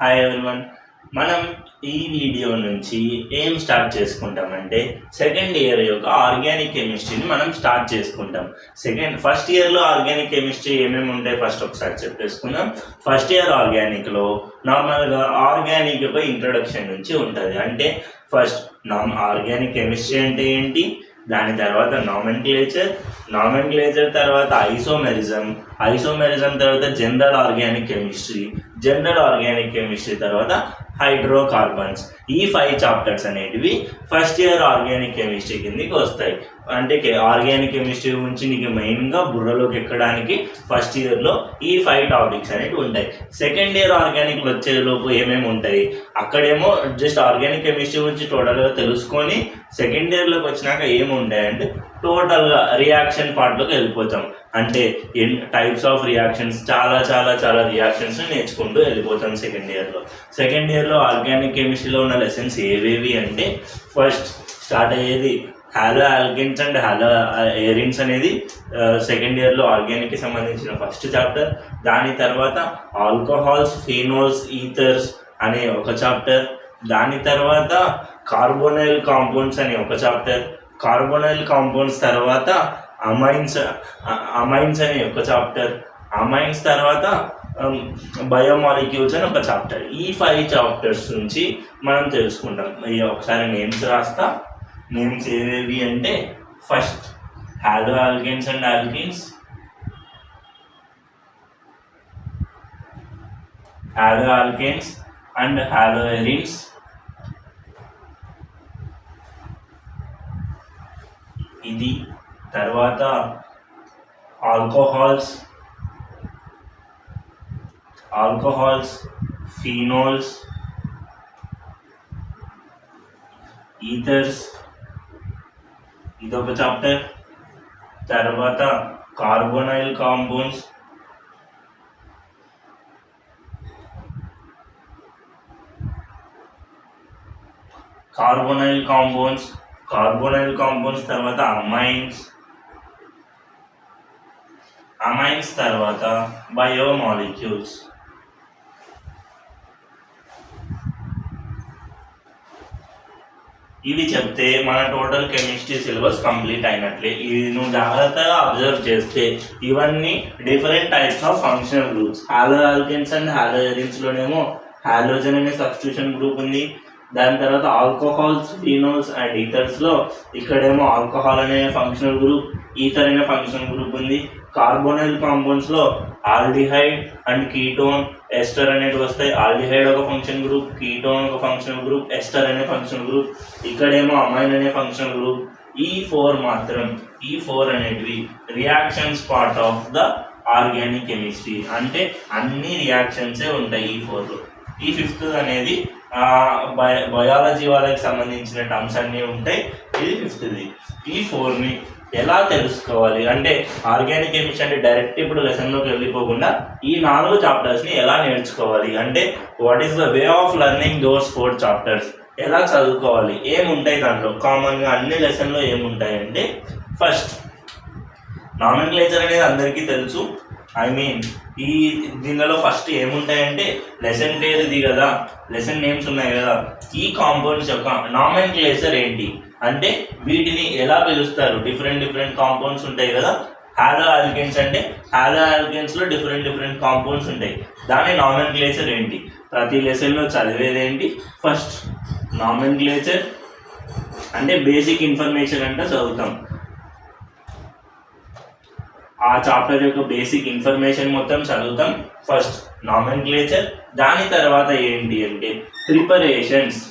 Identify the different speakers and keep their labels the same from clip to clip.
Speaker 1: Hi everyone. మనం ఈ video నుంచి ఏం స్టార్ట్ చేసుకుంటామంటే సెకండ్ ఇయర్ యొక్క ఆర్గానిక్ కెమిస్ట్రీని మనం స్టార్ట్ చేసుకుంటాం. ఫస్ట్ ఇయర్లో ఆర్గానిక్ కెమిస్ట్రీ ఏమేమి ఉంటాయి ఫస్ట్ ఒకసారి చెప్పేసుకుందాం. ఫస్ట్ ఇయర్ ఆర్గానిక్లో నార్మల్గా ఆర్గానిక్ యొక్క ఇంట్రొడక్షన్ నుంచి ఉంటుంది. అంటే ఫస్ట్ ఆర్గానిక్ కెమిస్ట్రీ అంటే ఏంటి, దాని తర్వాత నామెన్క్లేచర్ తర్వాత ఐసోమెరిజం తర్వాత జనరల్ ఆర్గానిక్ కెమిస్ట్రీ తర్వాత హైడ్రోకార్బన్స్. ఈ 5 చాప్టర్స్ అనేటివి ఫస్ట్ ఇయర్ ఆర్గానిక్ కెమిస్ట్రీ కిందకి వస్తాయి. అంటే ఆర్గానిక్ కెమిస్ట్రీ గురించి నీకు మెయిన్గా బుర్రలోకి ఎక్కడానికి ఫస్ట్ ఇయర్లో ఈ 5 టాపిక్స్ అనేవి ఉంటాయి. సెకండ్ ఇయర్ ఆర్గానిక్లో వచ్చేలోపు ఏమేమి ఉంటాయి, అక్కడేమో జస్ట్ ఆర్గానిక్ కెమిస్ట్రీ గురించి టోటల్గా తెలుసుకొని సెకండ్ ఇయర్లోకి వచ్చినాక ఏముంటాయంటే టోటల్గా రియాక్షన్ పార్ట్లోకి వెళ్ళిపోతాం. అంటే టైప్స్ ఆఫ్ రియాక్షన్స్, చాలా చాలా చాలా రియాక్షన్స్ నేర్చుకుంటూ వెళ్ళిపోతాం సెకండ్ ఇయర్లో ఆర్గానిక్ కెమిస్ట్రీలో ఉన్న లెసన్స్ ఏవేవి అంటే ఫస్ట్ స్టార్ట్ అయ్యేది హాలో ఆల్కెన్స్ అండ్ హాలో ఎరిన్స్ అనేది సెకండ్ ఇయర్లో ఆర్గానిక్కి సంబంధించిన ఫస్ట్ చాప్టర్. దాని తర్వాత ఆల్కహాల్స్, ఫీనోల్స్, ఈథర్స్ అనే ఒక చాప్టర్. దాని తర్వాత కార్బోనైల్ కాంపౌండ్స్ అనే ఒక చాప్టర్. కార్బోనైల్ కాంపౌండ్స్ తర్వాత అమైన్స్ అనే ఒక చాప్టర్. అమైన్స్ తర్వాత బయోమాలిక్యూల్స్ అని ఒక చాప్టర్. ఈ 5 చాప్టర్స్ నుంచి మనం తెలుసుకుంటాం. ఒకసారి నేమ్స్ రాస్తా. నేమ్స్ ఏవేవి అంటే first halo alkanes and alkynes, halo alkanes and halo arenes, ఇది. తర్వాత ఆల్కహాల్స్, ఫీనోల్స్, ఈథర్స్, ఇదొక చాప్టర్. తర్వాత కార్బోనైల్ కాంపౌండ్స్, తర్వాత అమైన్స్ తర్వాత బయోమాలిక్యూల్స్. ఇవి చెప్తే మన టోటల్ కెమిస్ట్రీ సిలబస్ కంప్లీట్ అయినట్లే. ఇవి నువ్వు జాగ్రత్తగా అబ్జర్వ్ చేస్తే ఇవన్నీ different types of functional groups. Halo alkanes and halo ఎరిన్స్లోనేమో హాలోజన్ అనే సబ్స్టిట్యూషన్ గ్రూప్ ఉంది. దాని తర్వాత ఆల్కహాల్స్, ఫీనోల్స్ అండ్ ఈథర్స్లో ఇక్కడేమో ఆల్కహాల్ అనే ఫంక్షనల్ గ్రూప్, ఈథర్ అనే ఫంక్షనల్ గ్రూప్ ఉంది. కార్బోనైల్ కాంపౌండ్స్లో ఆల్డిహైడ్ అండ్ కీటోన్, ఎస్టర్ అనేవి వస్తాయి. ఆల్డిహైడ్ ఒక ఫంక్షన్ గ్రూప్, కీటోన్ ఒక ఫంక్షనల్ గ్రూప్, ఎస్టర్ అనే ఫంక్షనల్ గ్రూప్. ఇక్కడేమో అమైన్ అనే ఫంక్షనల్ గ్రూప్. ఈ 4 అనేటివి reactions part of the organic chemistry. అంటే అన్ని రియాక్షన్సే ఉంటాయి ఈ 4లో. ఈ 5th అనేది బయాలజీ వాళ్ళకి సంబంధించిన టర్మ్స్ అన్నీ ఉంటాయి. ఇది 5th. ఈ 4ని ఎలా తెలుసుకోవాలి అంటే ఆర్గానిక్ కెమిస్ట్రీ అంటే డైరెక్ట్ ఇప్పుడు లెసన్లోకి వెళ్ళిపోకుండా ఈ 4 చాప్టర్స్ని ఎలా నేర్చుకోవాలి అంటే what is the way of learning those 4 chapters, ఎలా చదువుకోవాలి, ఏముంటాయి దాంట్లో కామన్గా అన్ని లెసన్లో ఏముంటాయంటే ఫస్ట్ నామెన్క్లేచర్ అనేది అందరికీ తెలుసు. ఈ దీనిలో ఫస్ట్ ఏముంటాయంటే లెసన్ పేరు ఇది కదా, లెసన్ నేమ్స్ ఉన్నాయి కదా. ఈ కాంపౌండ్స్ యొక్క నామెన్క్లేచర్ ఏంటి అంటే వీటిని ఎలా పిలుస్తారు, డిఫరెంట్ కాంపౌండ్స్ ఉంటాయి కదా. హాలో ఆల్కెన్స్ అంటే హాలో ఆల్కెన్స్లో డిఫరెంట్ కాంపౌండ్స్ ఉంటాయి. దాని నామెన్క్లేచర్ ఏంటి, ప్రతి లెసన్లో చదివేది ఏంటి. ఫస్ట్ నామెన్క్లేచర్ అంటే బేసిక్ ఇన్ఫర్మేషన్ అంటే చదువుతాం. ఆ చాప్టర్ యొక్క బేసిక్ ఇన్ఫర్మేషన్ మొత్తం చదువుతాం. First nomenclature. దాని తర్వాత ఏంటి అంటే ప్రిపరేషన్స్.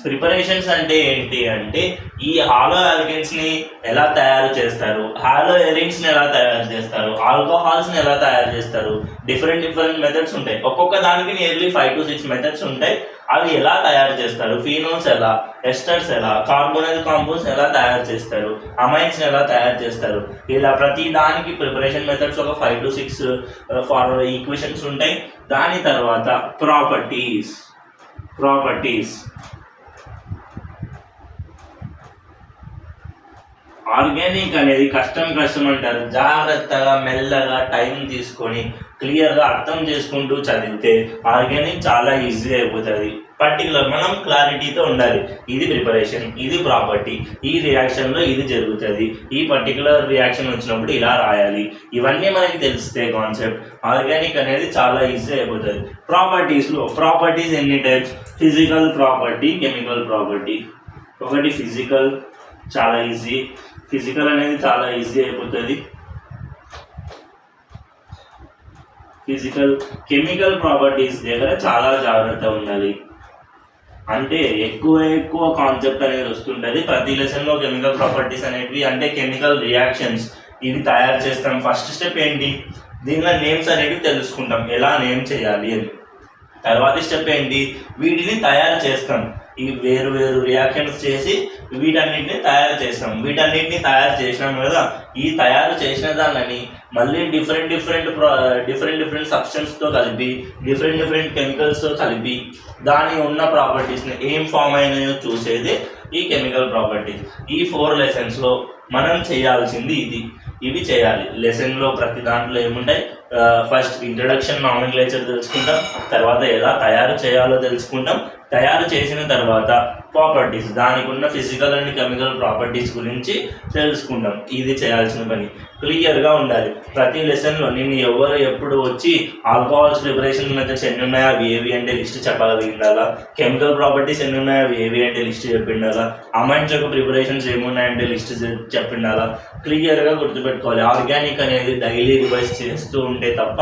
Speaker 1: ప్రిపరేషన్స్ అంటే ఏంటి అంటే ఈ హాలో ఆల్కెన్స్ని ఎలా తయారు చేస్తారు, హాలో ఎరిన్స్ని ఎలా తయారు చేస్తారు, ఆల్కహాల్స్ని ఎలా తయారు చేస్తారు, డిఫరెంట్ మెథడ్స్ ఉంటాయి. ఒక్కొక్క దానికి నియర్లీ 5 to 6 మెథడ్స్ ఉంటాయి. అవి ఎలా తయారు చేస్తారు, ఫీనోల్స్ ఎలా, ఎస్టర్స్ ఎలా, కార్బోనైల్ కాంపౌండ్స్ ఎలా తయారు చేస్తారు, అమైన్స్ని ఎలా తయారు చేస్తారు, ఇలా ప్రతి దానికి ప్రిపరేషన్ మెథడ్స్ ఒక 5 to 6 ఈక్వేషన్స్ ఉంటాయి. దాని తర్వాత ప్రాపర్టీస్. ఆర్గానిక్ అనేది కష్టం అంటారు. జాగ్రత్తగా మెల్లగా టైం తీసుకొని క్లియర్గా అర్థం చేసుకుంటూ చదివితే ఆర్గానిక్ చాలా ఈజీ అయిపోతుంది. పర్టికులర్ మనం క్లారిటీతో ఉండాలి. ఇది ప్రిపరేషన్, ఇది ప్రాపర్టీ, ఈ రియాక్షన్లో ఇది జరుగుతుంది, ఈ పర్టికులర్ రియాక్షన్ వచ్చినప్పుడు ఇలా రాయాలి. ఇవన్నీ మనకి తెలిస్తే కాన్సెప్ట్ ఆర్గానిక్ అనేది చాలా ఈజీ అయిపోతుంది. ప్రాపర్టీస్ ఎన్ని types? Physical property, chemical property. ఒకటి ఫిజికల్, చాలా ఈజీ. ఫిజికల్ అనేది చాలా ఈజీ అయిపోతుంది. కెమికల్ ప్రాపర్టీస్ దగ్గర చాలా జాగ్రత్త ఉండాలి. అంటే ఎక్కువ కాన్సెప్ట్ అనేది వస్తుంటుంది ప్రతి లెసన్లో. కెమికల్ ప్రాపర్టీస్ అనేవి అంటే కెమికల్ రియాక్షన్స్, ఇవి తయారు చేస్తాం. ఫస్ట్ స్టెప్ ఏంటి? దీనిలో నేమ్స్ అనేవి తెలుసుకుంటాం, ఎలా నేమ్ చేయాలి అని. తర్వాత స్టెప్ ఏంటి? వీటిని తయారు చేస్తాం. ఈ వేరు రియాక్షన్స్ చేసి వీటన్నిటిని తయారు చేస్తాం. వీటన్నిటిని తయారు చేసినాం కదా, ఈ తయారు చేసిన దానిని మళ్ళీ డిఫరెంట్ సబ్స్టెన్స్తో కలిపి డిఫరెంట్ కెమికల్స్తో కలిపి దాని ఉన్న ప్రాపర్టీస్ని ఏం ఫామ్ అయినాయో చూసేది ఈ కెమికల్ ప్రాపర్టీస్. ఈ 4 లెసన్స్లో మనం చేయాల్సింది ఇవి చేయాలి. లెసన్లో ప్రతి దాంట్లో ఏముంటాయి? ఫస్ట్ ఇంట్రడక్షన్, నామినిక్లేచర్ తెలుసుకుంటాం. తర్వాత ఎలా తయారు చేయాలో తెలుసుకుంటాం. తయారు చేసిన తర్వాత ప్రాపర్టీస్, దానికి ఉన్న ఫిజికల్ అండ్ కెమికల్ ప్రాపర్టీస్ గురించి తెలుసుకుంటాం. ఇది చేయాల్సిన పని. క్లియర్గా ఉండాలి ప్రతి లెసన్లో. నేను ఎవరు ఎప్పుడు వచ్చి ఆల్కహాల్స్ ప్రిపరేషన్ మెథడ్స్ ఎన్ని ఉన్నాయో అవి ఏవి అంటే లిస్ట్ చెప్పగలిగిండాలా, కెమికల్ ప్రాపర్టీస్ ఎన్ని ఉన్నాయో అవి ఏవి అంటే లిస్ట్ చెప్పిండాలా, అమైన్స్ యొక్క ప్రిపరేషన్స్ ఏమున్నాయంటే లిస్ట్ చెప్పిండాలా. క్లియర్గా గుర్తుపెట్టుకోవాలి. ఆర్గానిక్ అనేది డైలీ రివైజ్ చేస్తూ ఉంటే తప్ప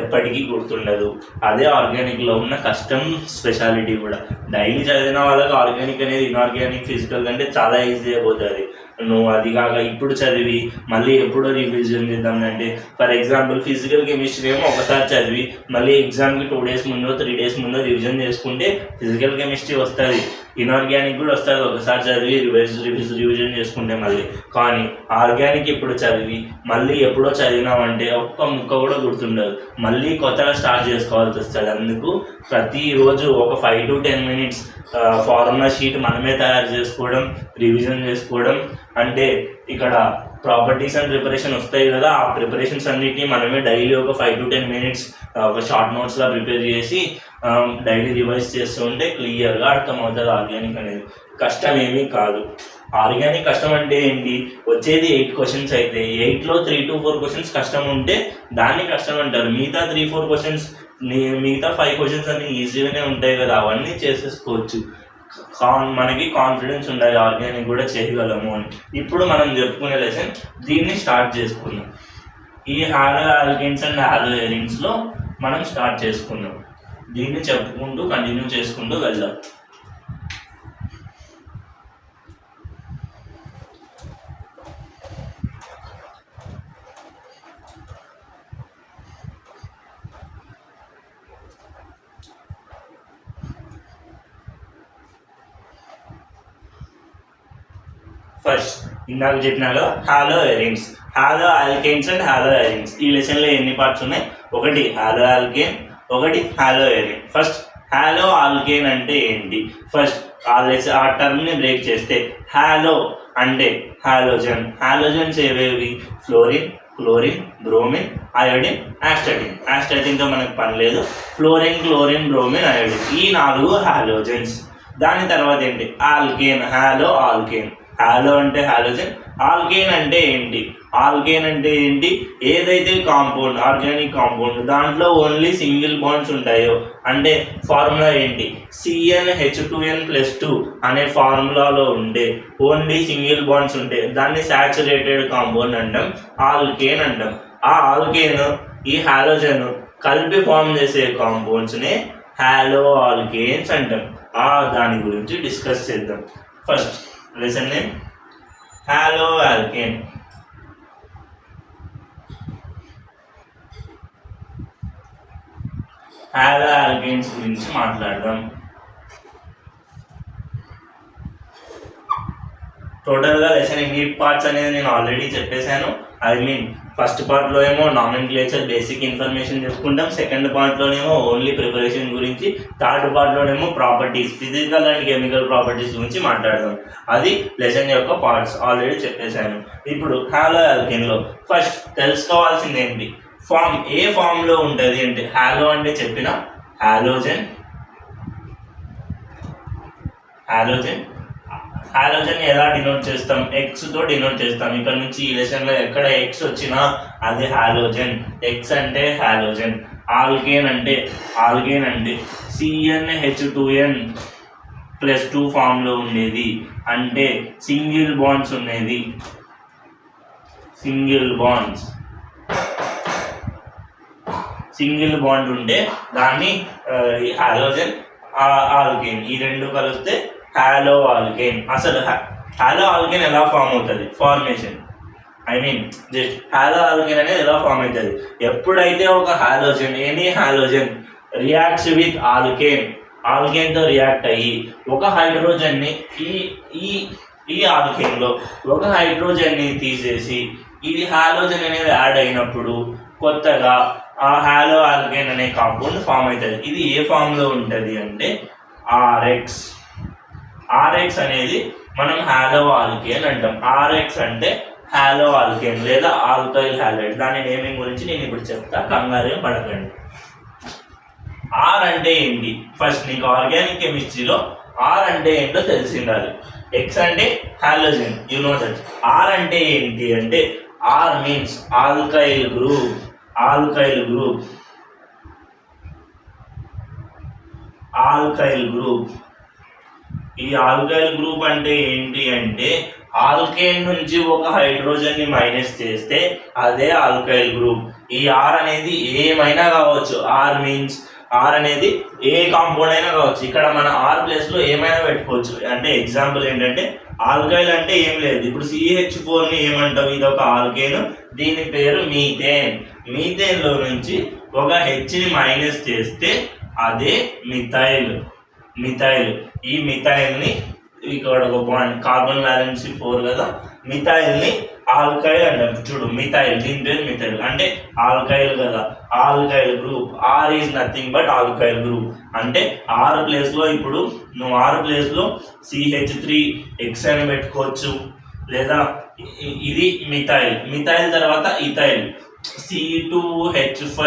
Speaker 1: ఎప్పటికీ గుర్తుండదు. అదే ఆర్గానిక్లో ఉన్న కష్టం, స్పెషాలిటీ కూడా. డైలీ చదివిన వాళ్ళకి ఆర్గానిక్ అనేది ఇన్ఆర్గానిక్, ఫిజికల్ కంటే చాలా ఈజీ అయిపోతుంది. నువ్వు అది కాక ఇప్పుడు చదివి మళ్ళీ ఎప్పుడో రివిజన్ చేద్దాం అంటే, ఫర్ ఎగ్జాంపుల్ ఫిజికల్ కెమిస్ట్రీ ఏమో ఒకసారి చదివి మళ్ళీ ఎగ్జామ్కి 2 days ముందో 3 days ముందో రివిజన్ చేసుకుంటే ఫిజికల్ కెమిస్ట్రీ వస్తుంది. ఇన్ఆర్గానిక్ కూడా వస్తుంది ఒకసారి చదివి రివిజన్ చేసుకుంటే మళ్ళీ. కానీ ఆర్గానిక్ ఇప్పుడు చదివి మళ్ళీ ఎప్పుడో చదివినామంటే ఒక్క ముక్క కూడా గుర్తుండదు. మళ్ళీ కొత్తగా స్టార్ట్ చేసుకోవాల్సి వస్తుంది. అందుకు ప్రతిరోజు ఒక 5 to 10 minutes ఫార్ములా షీట్ మనమే తయారు చేసుకోవడం, రివిజన్ చేసుకోవడం. అంటే ఇక్కడ ప్రాపర్టీస్ అండ్ ప్రిపరేషన్ వస్తాయి కదా, ఆ ప్రిపరేషన్స్ అన్నిటినీ మనమే డైలీ ఒక 5 to 10 minutes ఒక షార్ట్ నోట్స్లా ప్రిపేర్ చేసి డైలీ రివైజ్ చేస్తూ ఉంటే క్లియర్గా అర్థమవుతుంది. ఆర్గానిక్ అనేది కష్టం ఏమీ కాదు. ఆర్గానిక్ కష్టం అంటే ఏంటి? వచ్చేది 8 questions అయితే 8లో 3 to 4 questions కష్టం ఉంటే దాన్ని కష్టం అంటారు. మిగతా 3-4 questions, మిగతా 5 questions అన్ని ఈజీగానే ఉంటాయి కదా, అవన్నీ చేసేసుకోవచ్చు. మనకి కాన్ఫిడెన్స్ ఉండాలి ఆర్గానిక్ కూడా చేయగలము అని. ఇప్పుడు మనం చెప్పుకునే లెసన్ దీన్ని స్టార్ట్ చేసుకుందాం. ఈ హాలో ఆల్కేన్స్ అండ్ హాలో ఎరిన్స్లో మనం స్టార్ట్ చేసుకుందాం. దీన్ని చెప్పుకుంటూ కంటిన్యూ చేసుకుంటూ వెళ్దాం. ఫస్ట్ ఇందాక చెప్పినాగా halo arenes, halo alkanes and halo arenes. ఈ లెసన్లో ఎన్ని పార్ట్స్ ఉన్నాయి? ఒకటి హాలో ఆల్కేన్, ఒకటి halo arene. First halo alkane అంటే ఏంటి? ఫస్ట్ ఆ టర్మ్ని బ్రేక్ చేస్తే హాలో అంటే హాలోజన్. హాలోజన్స్ ఏవేవి? Fluorine, chlorine, bromine, iodine, astatine. ఆస్టటిన్తో మనకు పని లేదు. ఫ్లోరిన్, క్లోరిన్, బ్రోమిన్, అయోడిన్, ఈ 4 హాలోజన్స్. దాని తర్వాత ఏంటి? ఆల్కేన్. Hollow alkane. హాలో అంటే హాలోజన్, ఆల్కేన్ అంటే ఏంటి? ఆల్కేన్ అంటే ఏంటి? ఏదైతే కాంపౌండ్, ఆర్గానిక్ కాంపౌండ్ దాంట్లో ఓన్లీ సింగిల్ బాండ్స్ ఉంటాయో, అంటే ఫార్ములా ఏంటి? CnH2n+2 అనే ఫార్ములాలో ఉండే ఓన్లీ సింగిల్ బాండ్స్ ఉంటాయి, దాన్ని సాచురేటెడ్ కాంపౌండ్ అంటాం, ఆల్కేన్ అంటాం. ఆ ఆల్కేన్, ఈ హాలోజన్ కలిపి ఫామ్ చేసే కాంపౌండ్స్ని హాలో ఆల్కేన్స్ అంటాం. దాని గురించి డిస్కస్ చేద్దాం. First lesson name hollow alkane. Hollow alkanes గురించి మాట్లాడదాం. టోటల్గా లెసన్ ఎన్ని పార్ట్స్ అనేది నేను ఆల్రెడీ చెప్పేశాను. ఐ మీన్ ఫస్ట్ పార్ట్లో ఏమో నామెన్క్లేచర్ బేసిక్ ఇన్ఫర్మేషన్ చెప్పుకుంటాం, సెకండ్ పార్ట్లోనేమో ఓన్లీ ప్రిపరేషన్ గురించి, థర్డ్ పార్ట్లోనేమో properties, physical and chemical properties గురించి మాట్లాడదాం. అది లెసన్ యొక్క పార్ట్స్ ఆల్రెడీ చెప్పేశాను. ఇప్పుడు హాలో ఆల్కేన్లో ఫస్ట్ తెలుసుకోవాల్సింది ఏంటి, ఫామ్ ఏ ఫామ్లో ఉంటుంది అంటే హాలో అంటే చెప్పిన హాలోజన్. హాలోజన్ ఎలా డినోట్ చేస్తాం, ఎక్స్తో డినోట్ చేస్తాం. ఇక్కడ నుంచి ఈ లెసన్లో ఎక్కడ ఎక్స్ వచ్చినా అది హాలోజన్, ఎక్స్ అంటే హాలోజన్. ఆల్కేన్ అంటే CnH2n+2 ఫామ్లో ఉండేది, అంటే సింగిల్ బాండ్స్ ఉండేది, సింగిల్ బాండ్ ఉంటే దాన్ని హాలోజన్ ఆల్కేన్, ఈ రెండు కలిస్తే హాలో ఆల్కేన్. అసలు హాలో ఆల్కేన్ ఎలా ఫామ్ అవుతుంది, formation I mean just halo alkane అనేది ఎలా ఫామ్ అవుతుంది, ఎప్పుడైతే ఒక halogen any halogen reacts with ఆల్కేన్తో రియాక్ట్ అయ్యి ఒక హైడ్రోజన్ని ఈ ఆల్కేన్లో ఒక హైడ్రోజన్ని తీసేసి ఇది హాలోజన్ అనేది యాడ్ అయినప్పుడు కొత్తగా ఆ హాలో ఆల్కేన్ అనే కాంపౌండ్ ఫామ్ అవుతుంది. ఇది ఏ ఫామ్లో ఉంటుంది అంటే ఆర్ఎక్స్ అనేది మనం హాలో ఆల్కేన్ అంటాం. ఆర్ఎక్స్ అంటే హాలో ఆల్కేన్ లేదా ఆల్కైల్ హాలైడ్. దాని నేమింగ్ గురించి నేను ఇప్పుడు చెప్తా, కంగారు పడకండి. ఆర్ అంటే ఏంటి, ఫస్ట్ నీకు ఆర్గానిక్ కెమిస్ట్రీలో ఆర్ అంటే ఏంటో తెలిసి ఉండాలి. ఎక్స్ అంటే halogen, you know that. R అంటే ఏంటి అంటే ఆర్ మీన్స్ ఆల్కైల్ గ్రూప్. ఈ ఆల్కైల్ గ్రూప్ అంటే ఏంటి అంటే ఆల్కేన్ నుంచి ఒక హైడ్రోజన్ని మైనస్ చేస్తే అదే ఆల్కైల్ గ్రూప్. ఈ ఆర్ అనేది ఏమైనా కావచ్చు, ఆర్ అనేది ఏ కాంపౌండ్ అయినా కావచ్చు. ఇక్కడ మన ఆర్ ప్లేస్లో ఏమైనా పెట్టుకోవచ్చు. అంటే ఎగ్జాంపుల్ ఏంటంటే ఆల్కైల్ అంటే ఏం లేదు, ఇప్పుడు CH4ని ఏమంటాం, ఇది ఒక ఆల్కేన్, దీని పేరు మీథేన్లో నుంచి ఒక హెచ్ని మైనస్ చేస్తే అదే మిథైల్. ఈ మిథైల్ని ఇక్కడ ఒక బాండ్ కార్బన్ బ్యాలెన్స్ 4 కదా, మిథైల్ని ఆల్కైల్ అంటాం. చూడు మిథైల్, దీని పేరు మిథైల్ అంటే ఆల్కైల్ కదా, alkyl group. R is nothing but alkyl group. అంటే ఆర్ ప్లేస్లో ఇప్పుడు నువ్వు ఆర్ ప్లేస్లో CH3X అని పెట్టుకోవచ్చు, లేదా ఇది మిథైల్ తర్వాత ఇథైల్ C2H5.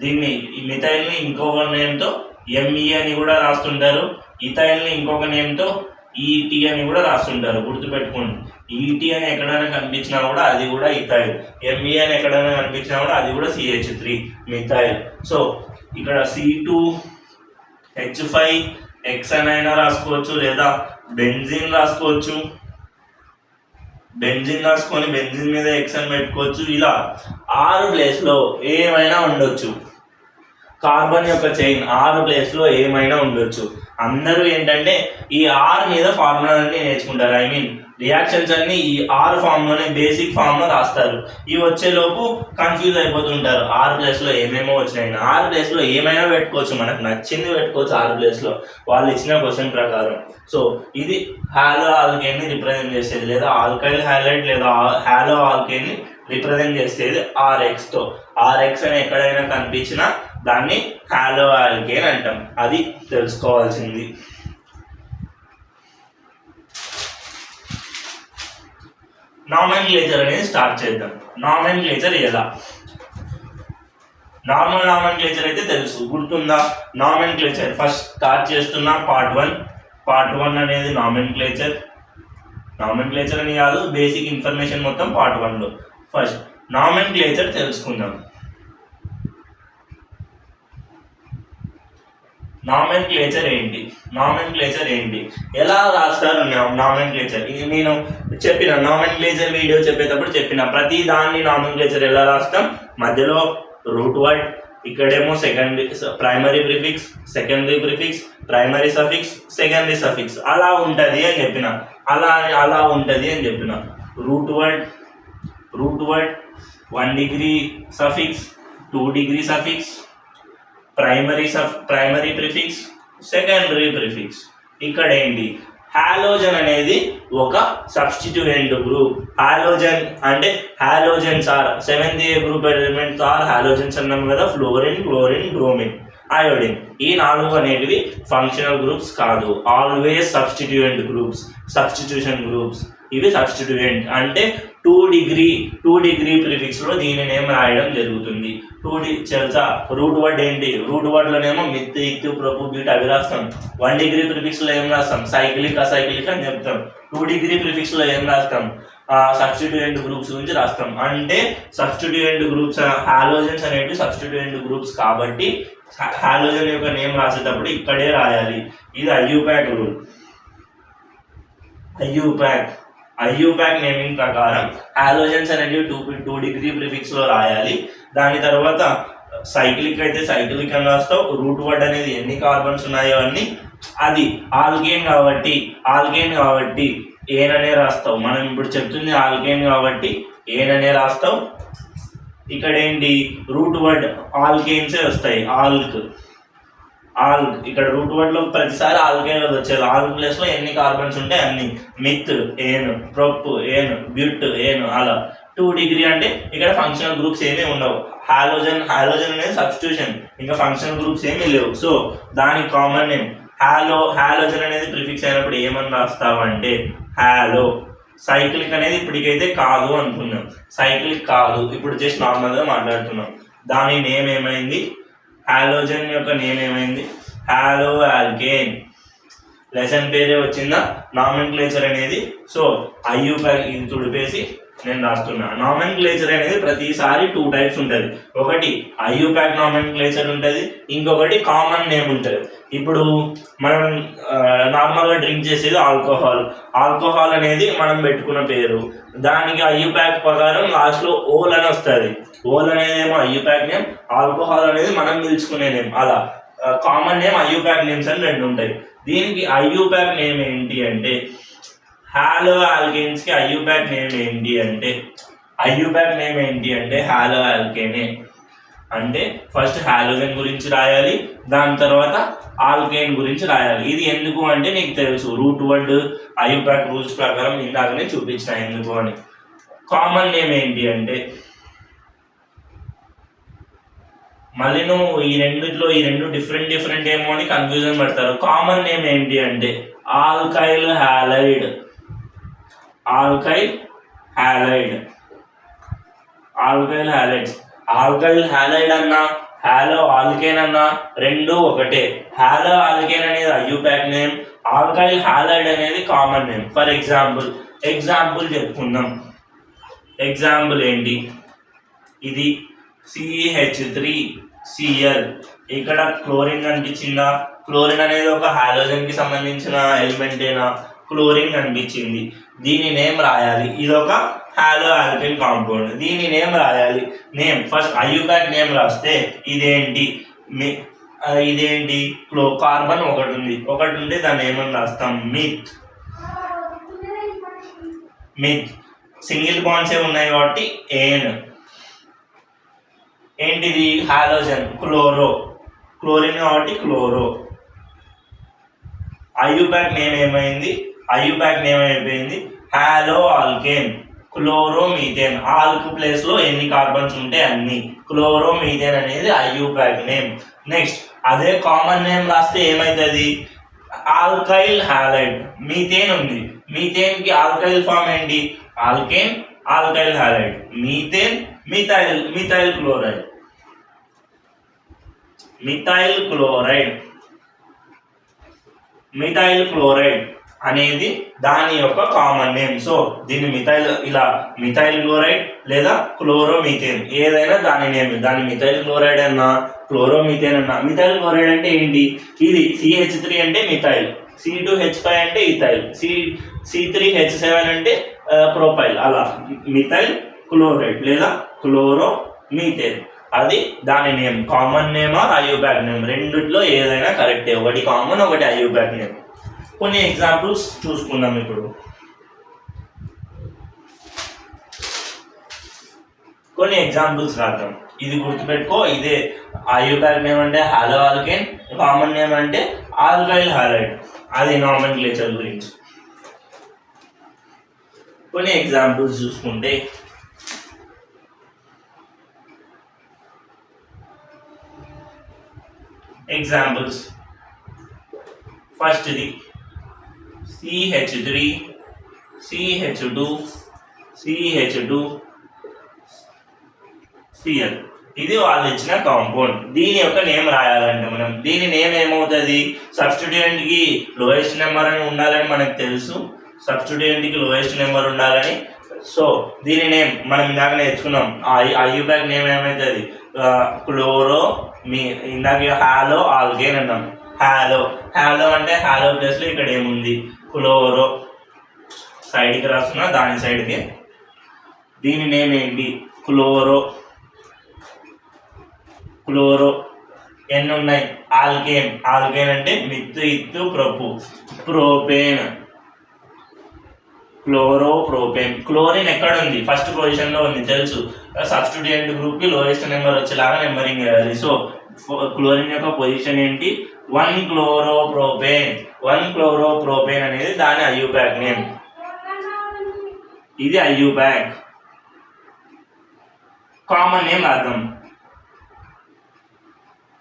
Speaker 1: దీన్ని ఈ మిథైల్ని ఇంకొక నేమ్తో ME అని కూడా రాస్తుంటారు, ఇథైల్ని ఇంకొక నేమ్తో ET అని కూడా రాస్తుంటారు. గుర్తుపెట్టుకోండి, ET అని ఎక్కడైనా కనిపించినా కూడా అది కూడా ఇథైల్, ME అని ఎక్కడైనా కనిపించినా కూడా అది కూడా CH3 మిథైల్. సో ఇక్కడ C2H5X అని అయినా రాసుకోవచ్చు, లేదా బెంజిన్ రాసుకొని బెంజిన్ మీద X అని పెట్టుకోవచ్చు. ఇలా 6 ప్లేస్లో ఏమైనా ఉండొచ్చు. కార్బన్ యొక్క చైన్ 6 ప్లేస్లో ఏమైనా ఉండొచ్చు. అందరూ ఏంటంటే ఈ ఆర్ మీద ఫార్ములాలన్నీ నేర్చుకుంటారు. ఐ మీన్ రియాక్షన్స్ అన్ని ఈ ఆర్ ఫామ్లోనే బేసిక్ ఫామ్లో రాస్తారు. ఇవి వచ్చేలోపు కన్ఫ్యూజ్ అయిపోతుంటారు. 6 ప్లేస్లో ఏమేమో వచ్చినాయి. 6 ప్లేస్లో ఏమైనా పెట్టుకోవచ్చు, మనకు నచ్చింది పెట్టుకోవచ్చు 6 ప్లేస్లో వాళ్ళు ఇచ్చిన క్వశ్చన్ ప్రకారం. సో ఇది హాలో ఆల్కేన్ని రిప్రజెంట్ చేసేది, లేదా ఆల్కైల్ హాలైడ్ లేదా హాలో ఆల్కేన్ని రిప్రజెంట్ చేసేది RXతో. RX అని ఎక్కడైనా కనిపించినా దాన్ని హాలో ఆల్కేన్ అంటాం. అది తెలుసుకోవాల్సింది. నామెన్క్లేచర్ అనేది స్టార్ట్ చేద్దాం. నామెన్క్లేచర్ ఎలా, నార్మల్ నామెన్క్లేచర్ అయితే తెలుసు, గుర్తుందా? నామెన్క్లేచర్ ఫస్ట్ స్టార్ట్ చేస్తున్నా పార్ట్ 1 అనేది నామెన్క్లేచర్ అని కాదు, బేసిక్ ఇన్ఫర్మేషన్ మొత్తం పార్ట్ 1లో. ఫస్ట్ నామెన్క్లేచర్ తెలుసుకుందాం. నామెన్క్లేచర్ ఏంటి, ఎలా రాస్తారు నామెన్క్లేచర్? నేను చెప్పిన నామెన్క్లేచర్ వీడియో చెప్పేటప్పుడు చెప్పిన ప్రతి దాన్ని నామెన్క్లేచర్ ఎలా రాస్తాం, మధ్యలో రూట్ వర్డ్, ఇక్కడేమో primary prefix, secondary prefix, primary suffix, secondary suffix, అలా ఉంటుంది అని చెప్పిన. Root word 1 degree suffix, 2 degree suffix, primary prefix, secondary prefix. ఇక్కడ ఏంటి హాలోజన్ అనేది ఒక సబ్స్టిట్యూయెంట్ గ్రూప్. హాలోజన్ అంటే halogens are 7th group elements are halogens అన్నాం కదా, ఫ్లోరిన్, క్లోరిన్, బ్రోమిన్, అయోడిన్. ఈ 4 అనేటివి ఫంక్షనల్ గ్రూప్స్ కాదు, always substituent groups, substitution groups. ఇవి సబ్స్టిట్యూయెంట్ అంటే 2 డిగ్రీ ప్రిఫిక్స్ లో దీని నేమ్ రాయడం జరుగుతుంది. తెలుసా రూట్ వర్డ్ ఏంటి? రూట్ వర్డ్ లోనేమో మిత్, ఇత్, ప్రొపు, బ్యూట్ అవి రాస్తాం. 1 డిగ్రీ ప్రిఫిక్స్ లో ఏం రాస్తాం? సైక్లిక్, అసైక్లిక్ అని చెప్తాం. 2 డిగ్రీ ప్రిఫిక్స్ లో ఏం రాస్తాం? సబ్స్టిట్యూయెంట్ గ్రూప్స్ గురించి రాస్తాం. అంటే సబ్స్టిట్యూయెంట్ గ్రూప్స్, హాలోజన్స్ అనేవి సబ్స్టిట్యూయెంట్ గ్రూప్స్ కాబట్టి హాలోజన్ యొక్క నేమ్ రాసేటప్పుడు ఇక్కడే రాయాలి. ఇది ఐయుపాక్ రూల్. ఐయుపాక్ నేమింగ్ ప్రకారం హాలోజన్స్ అనేవి 2 డిగ్రీ ప్రిఫిక్స్ లో రాయాలి. దాని తర్వాత సైక్లిక్ అయితే సైక్లిక్ అని రాస్తావు. రూట్ వర్డ్ అనేది ఎన్ని కార్బన్స్ ఉన్నాయో అన్ని, అది ఆల్కేన్ కాబట్టి ఏననే రాస్తావు. మనం ఇప్పుడు చెప్తుంది ఆల్కేన్ కాబట్టి ఏననే రాస్తావు. ఇక్కడ ఏంటి? రూట్ వర్డ్ ఆల్కేన్సే వస్తాయి. ఆల్క్ ఇక్కడ రూట్ వర్డ్ లో ప్రతిసారి ఆల్కేన్ వచ్చేది. ఆల్క్ ప్లేస్ లో ఎన్ని కార్బన్స్ ఉంటాయి అన్ని. మిత్ ఏను, ప్రొప్ ఏను, బ్యూట్ ఏను, అలా. 2 డిగ్రీ అంటే ఇక్కడ ఫంక్షనల్ గ్రూప్స్ ఏమీ ఉండవు. హాలోజన్ అనేది సబ్స్టిట్యూషన్, ఇంకా ఫంక్షనల్ గ్రూప్స్ ఏమీ లేవు. సో దానికి కామన్ నేమ్ హాలోజన్ అనేది ప్రిఫిక్స్ అయినప్పుడు ఏమని రాస్తావు అంటే హాలో. సైక్లిక్ అనేది ఇప్పటికైతే కాదు అనుకున్నాం, సైక్లిక్ కాదు, ఇప్పుడు జస్ట్ నార్మల్గా మాట్లాడుతున్నాం. దాని నేమ్ ఏమైంది? హాలోజన్ యొక్క నేమ్ ఏమైంది? Hollow alkane. లెసన్ పేరే వచ్చిందా? నామెన్క్లేచర్ అనేది. సో ఐయుపాక్ ఇది తుడిపేసి నేను రాస్తున్నా. నామెన్క్లేచర్ అనేది ప్రతిసారి 2 టైప్స్ ఉంటుంది. ఒకటి ఐయుపాక్ నామెన్క్లేచర్ ఉంటుంది, ఇంకొకటి కామన్ నేమ్ ఉంటుంది. ఇప్పుడు మనం నార్మల్గా డ్రింక్ చేసేది ఆల్కహాల్ అనేది మనం పెట్టుకున్న పేరు. దానికి ఐయుపాక్ ప్రకారం లాస్ట్లో ఓల్ అని వస్తుంది. ఓల్ అనేది ఏమో ఐయుపాక్ నేమ్, ఆల్కహాల్ అనేది మనం పిలుచుకునే నేమ్. అలా కామన్ నేమ్, ఐయుపాక్ నేమ్స్ అని 2 ఉంటాయి. దీనికి ఐయుపాక్ నేమ్ ఏంటి అంటే హాలో ఆల్కేన్స్ కి ఐయుపాక్ నేమ్ ఏంటి అంటే హాలో ఆల్కేనే. అంటే ఫస్ట్ హాలోజన్ గురించి రాయాలి, దాని తర్వాత ఆల్కేన్ గురించి రాయాలి. ఇది ఎందుకు అంటే నీకు తెలుసు, రూట్ వర్డ్ ఐయుపాక్ రూల్స్ ప్రకారం ఇందాకనే చూపించిన ఎందుకు అని. కామన్ నేమ్ ఏంటి అంటే మళ్ళీ నువ్వు ఈ రెండు డిఫరెంట్ ఏమో అని కన్ఫ్యూజన్ పడతారు. కామన్ నేమ్ ఏంటి అంటే ఆల్కైల్ హ్యాలైడ్ అన్నా హాలో ఆల్కేన్ అన్నా రెండు ఒకటే. హాలో ఆల్కేన్ అనేది ఐయుపాక్ నేమ్, ఆల్కైల్ హ్యాలైడ్ అనేది కామన్ నేమ్. ఫర్ ఎగ్జాంపుల్ చెప్పుకుందాం. ఎగ్జాంపుల్ ఏంటి? ఇది CH3Cl. ఇక్కడ క్లోరిన్ కనిపించిందా? క్లోరిన్ అనేది ఒక హాలోజన్ కి సంబంధించిన ఎలిమెంటేనా? క్లోరిన్ కనిపించింది. దీని నేమ్ రాయాలి. ఇది ఒక హాలో ఆల్కేన్ కాంపౌండ్. దీని నేమ్ రాయాలి. నేమ్ ఫస్ట్ ఐయుపాక్ నేమ్ రాస్తే ఇదేంటి కార్బన్ ఒకటి ఉంటే దాన్ని ఏమని రాస్తాం? మిత్. సింగిల్ బాండ్సే ఉన్నాయి కాబట్టి ఏన్. ఏంటిది? హాలోజన్. క్లోరిన్ కాబట్టి క్లోరో. ఐయుపాక్ నేమ్ అయిపోయింది హాలో ఆల్కేన్. క్లోరోమీథేన్. ఆల్క్ ప్లేస్ లో ఎన్ని కార్బన్స్ ఉంటే అన్ని. క్లోరోమీథేన్ అనేది ఐయుపాక్ నేమ్. నెక్స్ట్ అదే కామన్ నేమ్ రాస్తే ఏమవుతుంది? Alkyl halide. మీథేన్ ఉంది, మీథేన్ కి ఆల్కైల్ ఫామ్ ఏంటి? Alkane, alkyl halide. Methane, methyl chloride అనేది దాని యొక్క కామన్ నేమ్. సో దీన్ని మిథైల్ క్లోరైడ్ లేదా క్లోరోమీథేన్ ఏదైనా దాని నేమ్. దాని మిథైల్ క్లోరైడ్ అన్నా క్లోరోమీథేన్ అన్నా. మిథైల్ క్లోరైడ్ అంటే ఏంటి? ఇది CH3 అంటే మిథైల్, C2H5 అంటే ఇథైల్, C3H7 అంటే ప్రొపైల్. అలా మిథైల్ క్లోరైడ్ లేదా క్లోరోమీథేన్ అది దాని name. Common name or IUPAC name రెండిట్లో ఏదైనా కరెక్టే. ఒకటి కామన్, ఒకటి ఐయుపాక్ నేమ్. కొన్ని ఎగ్జాంపుల్స్ చూసుకుందాం ఇప్పుడు. కొన్ని ఎగ్జాంపుల్స్ రాద్దాం. ఇది గుర్తుపెట్టుకో. ఇదే ఐయుపాక్ నేమ్ అంటే హాలో ఆల్కేన్, కామన్ నేమ్ అంటే ఆల్కైల్ హ్యాలైడ్. అది నామెన్క్లేచర్ గురించి. కొన్ని ఎగ్జాంపుల్స్ చూసుకుంటే ఎగ్జాంపుల్స్ ఫస్ట్ది CH3 CH2 CH2 Cl. ఇది వాళ్ళు ఇచ్చిన కాంపౌండ్. దీని యొక్క నేమ్ రాయాలంటే మనం దీని నేమ్ ఏమవుతుంది, సబ్స్టిట్యూయెంట్కి లోయెస్ట్ నెంబర్ అని ఉండాలని మనకు తెలుసు, సబ్స్టిట్యూయెంట్కి లోయెస్ట్ నెంబర్ ఉండాలని. సో దీని నేమ్ మనం ఇందాక నేర్చుకున్నాం. ఐయుపాక్ నేమ్ ఏమవుతుంది, క్లోరో మీ ఇందాక హాలో ఆల్కేన్ అన్నాం. హాలో అంటే హాలో ప్లేస్లో ఇక్కడ ఏముంది, క్లోరో. సైడ్కి రాస్తున్నా, దాని సైడ్కి. దీని నేమ్ ఏంటి, క్లోరో. ఎన్ని ఉన్నాయి, ఆల్కేన్ అంటే మిత్తు ఇత్తు ప్రొపు, ప్రోపేన్, ప్రోపేన్. క్లోరిన్ ఎక్కడ ఉంది, ఫస్ట్ పొజిషన్లో ఉంది తెలుసు. సబ్స్టిట్యూయెంట్ గ్రూప్కి లోయెస్ట్ నెంబర్ వచ్చేలాగా నెంబరింగ్ వేయాలి. సో క్లోరిన్ యొక్క పొజిషన్ ఏంటి, 1 క్లోరోప్రోపేన్ అనేది దాని ఐయుపాక్ నేమ్. ఇది ఐయుపాక్. కామన్ నేమ్ రాద్దాం.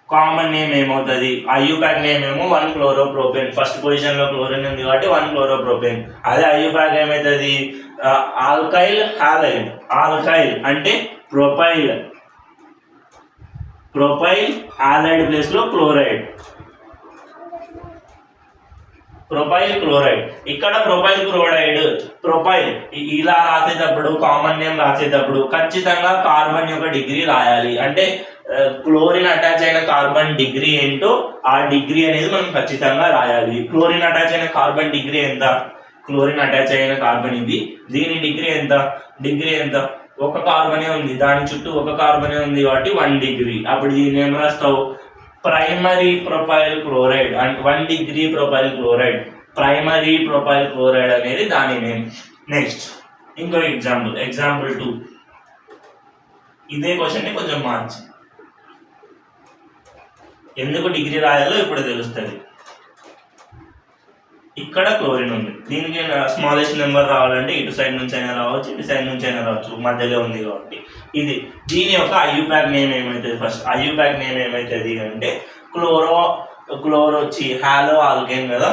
Speaker 1: కామన్ నేమ్ ఏమవుతుంది, ఐయుపాక్ నేమ్ ఏమో 1 క్లోరోప్రోపేన్. ఫస్ట్ పొజిషన్లో క్లోరిన్ ఉంది కాబట్టి 1 క్లోరోప్రోపేన్. అదే ఐయుపాక్ ఏమవుతుంది, ఆల్కైల్ హాలైడ్. ఆల్కైల్ అంటే ప్రొపైల్ హాలైడ్ ప్లేస్లో క్లోరైడ్, ఇక్కడ ప్రొపైల్ ఇలా రాసేటప్పుడు, కామన్ నేమ్ రాసేటప్పుడు ఖచ్చితంగా కార్బన్ యొక్క డిగ్రీ రాయాలి. అంటే క్లోరిన్ అటాచ్ అయిన కార్బన్ డిగ్రీ ఏంటో ఆ డిగ్రీ అనేది మనం ఖచ్చితంగా రాయాలి. క్లోరిన్ అటాచ్ అయిన కార్బన్ డిగ్రీ ఎంత, క్లోరిన్ అటాచ్ అయిన కార్బన్ ఇది, దీని డిగ్రీ ఎంత, ఒక కార్బనే ఉంది, దాని చుట్టూ ఒక కార్బనే ఉంది కాబట్టి 1 డిగ్రీ. అప్పుడు దీన్ని ఏం రాస్తావు, primary propyl chloride. And 1 degree propyl chloride, primary propyl chloride అనేది దాని నేమ్. నెక్స్ట్ ఇంకో ఎగ్జాంపుల్ 2. ఇదే క్వశ్చన్ని కొంచెం మార్చి, ఎందుకు డిగ్రీ రాయాలో ఇప్పుడు తెలుస్తుంది. ఇక్కడ క్లోరిన్ ఉంది, దీనికి స్మాలెస్ట్ నెంబర్ రావాలంటే ఇటు సైడ్ నుంచి అయినా రావచ్చు, ఇటు సైడ్ నుంచి అయినా రావచ్చు, మధ్యలో ఉంది కాబట్టి. దీని యొక్క ఐయుపాక్ నేమ్ ఏమవుతుంది, ఫస్ట్ ఐయుపాక్ నేమ్ ఏమవుతుంది అంటే క్లోరో వచ్చి హాలో ఆల్కేన్ కదా,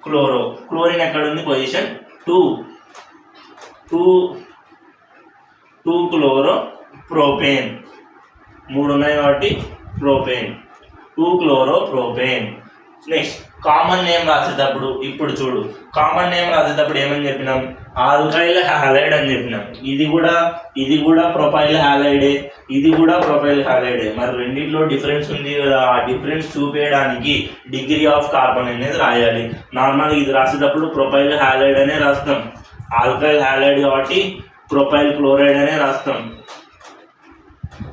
Speaker 1: క్లోరిన్ ఎక్కడ ఉంది, పొజిషన్ 2 క్లోరోప్రోపేన్. 3 ఉన్నాయి కాబట్టి propane, 2 chloropropane. Next common name రాసేటప్పుడు, ఇప్పుడు చూడు, కామన్ నేమ్ రాసేటప్పుడు ఏమని చెప్పినాం, ఆల్కైల్ హాలైడ్ అని చెప్పినాం. ఇది కూడా ప్రొపైల్ హాలైడే, ఇది కూడా ప్రొపైల్ హాలైడే. మరి రెండింటిలో డిఫరెన్స్ ఉంది కదా, ఆ డిఫరెన్స్ చూపించడానికి డిగ్రీ ఆఫ్ కార్బన్ అనేది రాయాలి. నార్మల్గా ఇది రాసేటప్పుడు ప్రొపైల్ హాలైడ్ అనే రాస్తాం, ఆల్కైల్ హాలైడ్ కాబట్టి ప్రొపైల్ క్లోరైడ్ అనే రాస్తాం,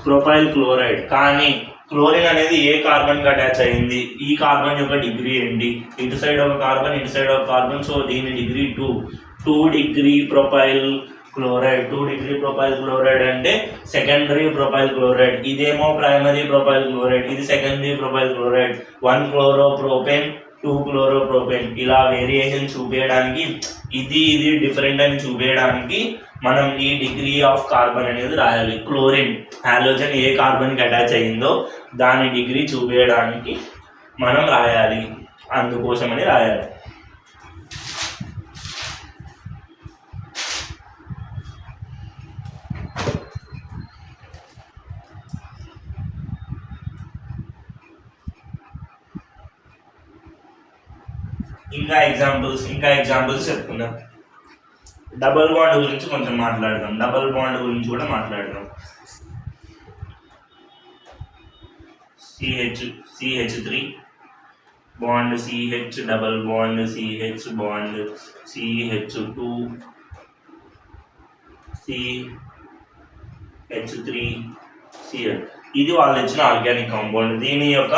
Speaker 1: ప్రొపైల్ క్లోరైడ్. కానీ క్లోరిన్ అనేది ఏ కార్బన్ కి అటాచ్ అయింది, ఈ కార్బన్ యొక్క డిగ్రీ ఏంటి, ఇటు సైడ్ ఒక కార్బన్, ఇటు సైడ్ ఒక కార్బన్. సో దీని డిగ్రీ 2 డిగ్రీ ప్రొపైల్ క్లోరైడ్ అంటే సెకండరీ ప్రొపైల్ క్లోరైడ్. ఇదేమో ప్రైమరీ ప్రొపైల్ క్లోరైడ్, ఇది secondary propyl chloride. 1 chloropropane, 2 chloropropane. ఇలా వేరియేషన్ చూపించడానికి, ఇది డిఫరెంట్ అని చూపించడానికి మనం ఈ డిగ్రీ ఆఫ్ కార్బన్ అనేది రాయాలి. క్లోరిన్ హాలోజన్ ఏ కార్బన్కి అటాచ్ అయ్యిందో దాని డిగ్రీ చూపించడానికి మనం రాయాలి, అందుకోసమని రాయాలి. ఇంకా ఎగ్జాంపుల్స్ చెప్పుకుందాం. డబుల్ బాండ్ గురించి కొంచెం మాట్లాడదాం, కూడా మాట్లాడదాం. CH3 bond CH, double bond CH bond CH2 CH3Cl. ఇది వాళ్ళు ఇచ్చిన ఆర్గానిక్ కాంపౌండ్. దీని యొక్క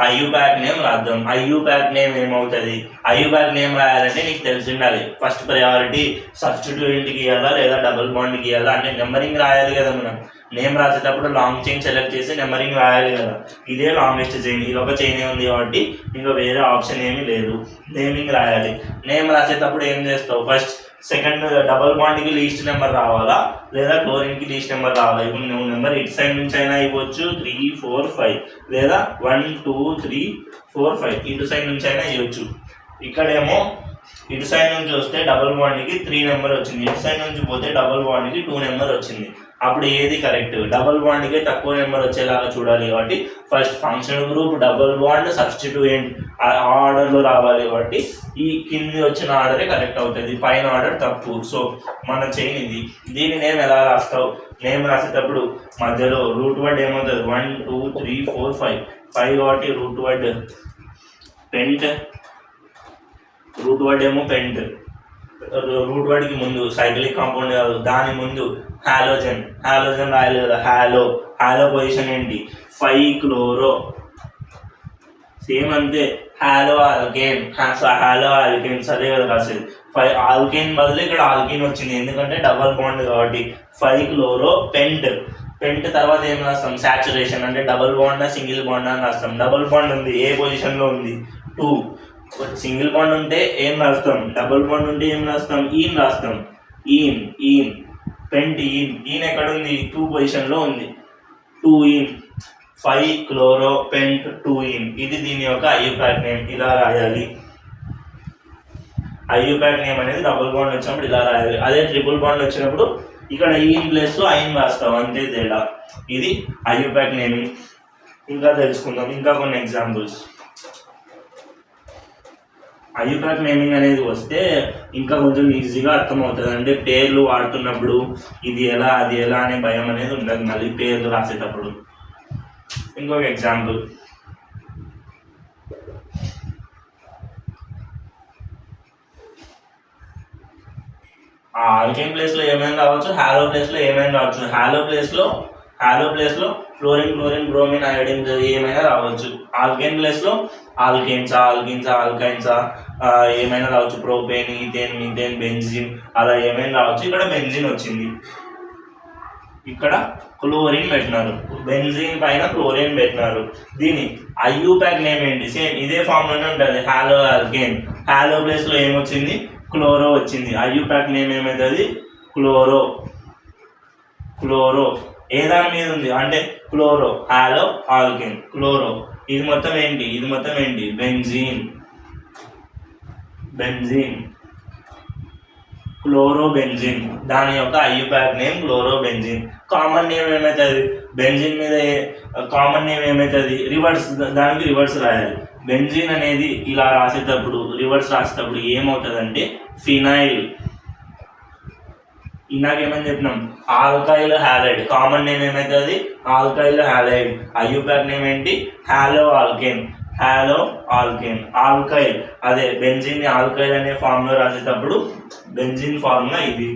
Speaker 1: ఐయుపాక్ నేమ్ రాద్దాం. ఐయుపాక్ నేమ్ ఏమవుతుంది, ఐయుపాక్ నేమ్ రాయాలంటే నీకు తెలిసి ఉండాలి. ఫస్ట్ ప్రయారిటీ సబ్స్టిట్యూయెంట్కి ఇవ్వాలా లేదా డబుల్ బాండ్కి ఇవ్వాలా అంటే నెంబరింగ్ రాయాలి కదా. మనం నేమ్ రాసేటప్పుడు లాంగ్ చైన్ సెలెక్ట్ చేసి నెంబరింగ్ రాయాలి కదా. ఇదే లాంగెస్ట్ చైన్, ఇది ఒక చైనే ఉంది కాబట్టి ఇంకా వేరే ఆప్షన్ ఏమీ లేదు, నేమింగ్ రాయాలి. నేమ్ రాసేటప్పుడు ఏం చేస్తావు, ఫస్ట్ సెకండ్ డబుల్ బాండ్కి లీస్ట్ నెంబర్ రావాలా లేదా క్లోరిన్కి లీస్ట్ నెంబర్ రావాలా? ఇప్పుడు నువ్వు నెంబర్ ఇటు సైడ్ నుంచి అయినా ఇవ్వచ్చు 3, 4, 5 లేదా 1, 2, 3, 4, 5 ఇటు సైడ్ నుంచి అయినా ఇవ్వచ్చు. ఇక్కడేమో ఇటు సైడ్ నుంచి వస్తే డబుల్ బాండ్కి 3 నెంబర్ వచ్చింది, ఇటు సైడ్ నుంచి పోతే డబుల్ బాండ్కి 2 నెంబర్ వచ్చింది. అప్పుడు ఏది కరెక్ట్? డబుల్ బాండ్కి తక్కువ నెంబర్ వచ్చేలాగా చూడాలి కాబట్టి first function group double bond substituent ఆర్డర్లో రావాలి కాబట్టి ఈ కింది వచ్చిన ఆర్డరే కరెక్ట్ అవుతుంది, పైన ఆర్డర్ తప్పు. సో మన చైన్ ఇది. దీని నేమ్ ఎలా రాస్తావు? నేమ్ రాసేటప్పుడు మధ్యలో రూట్ వర్డ్ ఏమవుతుంది? 1, 2, 3, 4, 5 కాబట్టి రూట్ వర్డ్ పెంట్, రూట్ వర్డ్ ఏమో పెంట్, రూట్ వర్డ్కి ముందు సైక్లిక్ కాంపౌండ్ కాదు, దాని ముందు హాలోజన్, హాలోజన్ రాయాలి కదా. హాలో పొజిషన్ ఏంటి? 5 క్లోరో. సేమ్ అంతే, హాలో ఆల్కేన్, హాలో ఆల్కేన్స్ అదే కదా రాసేది. 5 ఆల్కేన్ బదులు ఇక్కడ ఆల్కేన్ వచ్చింది ఎందుకంటే డబల్ బాండ్ కాబట్టి. 5 క్లోరో పెంట్. పెంట్ తర్వాత ఏం రాస్తాం? సాచురేషన్, అంటే డబల్ బాండ్ సింగిల్ బాండ్ అని రాస్తాం. డబల్ బాండ్ ఉంది, ఏ పొజిషన్లో ఉంది? 2. సింగిల్ బాండ్ ఉంటే ఏం రాస్తాం? డబుల్ బాండ్ ఉంటే ఏం రాస్తాం? ఈన్ రాస్తాం. ఈన్ పెంట్ ఈన్ ఎక్కడ ఉంది? 2 పొజిషన్లో ఉంది. 2 ఈన్ 5 క్లోరో పెంట్ 2 ఈన్. ఇది దీని యొక్క ఐయుపాక్ నేమ్. ఇలా రాయాలి. ఐయుపాక్ నేమ్ అనేది డబుల్ బాండ్ వచ్చినప్పుడు ఇలా రాయాలి. అదే ట్రిపుల్ బాండ్ వచ్చినప్పుడు ఇక్కడ ఈన్ ప్లేస్లో ఐన్ రాస్తాం, అంతే తేడా. ఇది ఐయుపాక్ నేమింగ్. ఇంకా తెలుసుకుందాం, ఇంకా కొన్ని ఎగ్జాంపుల్స్. ఐయుపాక్ నేమింగ్ అనేది వస్తే ఇంకా కొంచెం ఈజీగా అర్థమవుతుంది. అంటే పేర్లు వాడుతున్నప్పుడు ఇది ఎలా అది ఎలా అనే భయం అనేది ఉండదు మళ్ళీ పేర్లు రాసేటప్పుడు. ఇంకొక ఎగ్జాంపుల్, ఆల్కేన్ ప్లేస్లో ఏమైనా రావచ్చు, హాలో ప్లేస్లో ఏమైనా రావచ్చు. హాలో ప్లేస్లో ఫ్లోరిన్ బ్రోమిన్ అయోడిన్ ఏమైనా రావచ్చు. ఆల్కేన్ ప్లేస్లో ఆల్కైన్సా ఏమైనా రావచ్చు. ప్రోపేన్, ఈథేన్, మీథేన్, బెంజిన్ అలా ఏమైనా రావచ్చు. ఇక్కడ బెంజిన్ వచ్చింది, ఇక్కడ క్లోరిన్ పెట్టినారు, బెంజిన్ పైన క్లోరిన్ పెట్టినారు. దీని ఐయుపాక్ నేమ్ ఏంటి? సేమ్ ఇదే ఫామ్లోనే ఉంటుంది, హాలో ఆల్కేన్. హాలో ప్లేస్లో ఏమొచ్చింది? క్లోరో వచ్చింది. ఐయుపాక్ నేమ్ ఏమవుతుంది? క్లోరో. ఏ దాని మీద ఉంది అంటే క్లోరో, హాలో ఆల్కేన్, క్లోరో. ఇది మొత్తం ఏంటి? Benzene, chlorobenzene. దాని యొక్క IUPAC name chlorobenzene. Common name ఏమవుతుంది? బెంజిన్ మీద కామన్ నేమ్ ఏమవుతుంది? రివర్స్, దానికి రివర్స్ రాయాలి. బెంజిన్ అనేది ఇలా రాసేటప్పుడు రివర్స్ రాసేటప్పుడు ఏమవుతుందంటే ఫినైల్. ఇందాకేమని చెప్పినాం? Alkyl halide. కామన్ నేమ్ ఏమవుతుంది? Alkyl halide. ఐయుపాక్ నేమ్ ఏంటి? Hollow alkane. ఆల్కైల్ అదే బెంజిన్ ఆల్కైల్ అనే ఫార్ములా రాసేటప్పుడు బెంజిన్ ఫార్ములా ఇది.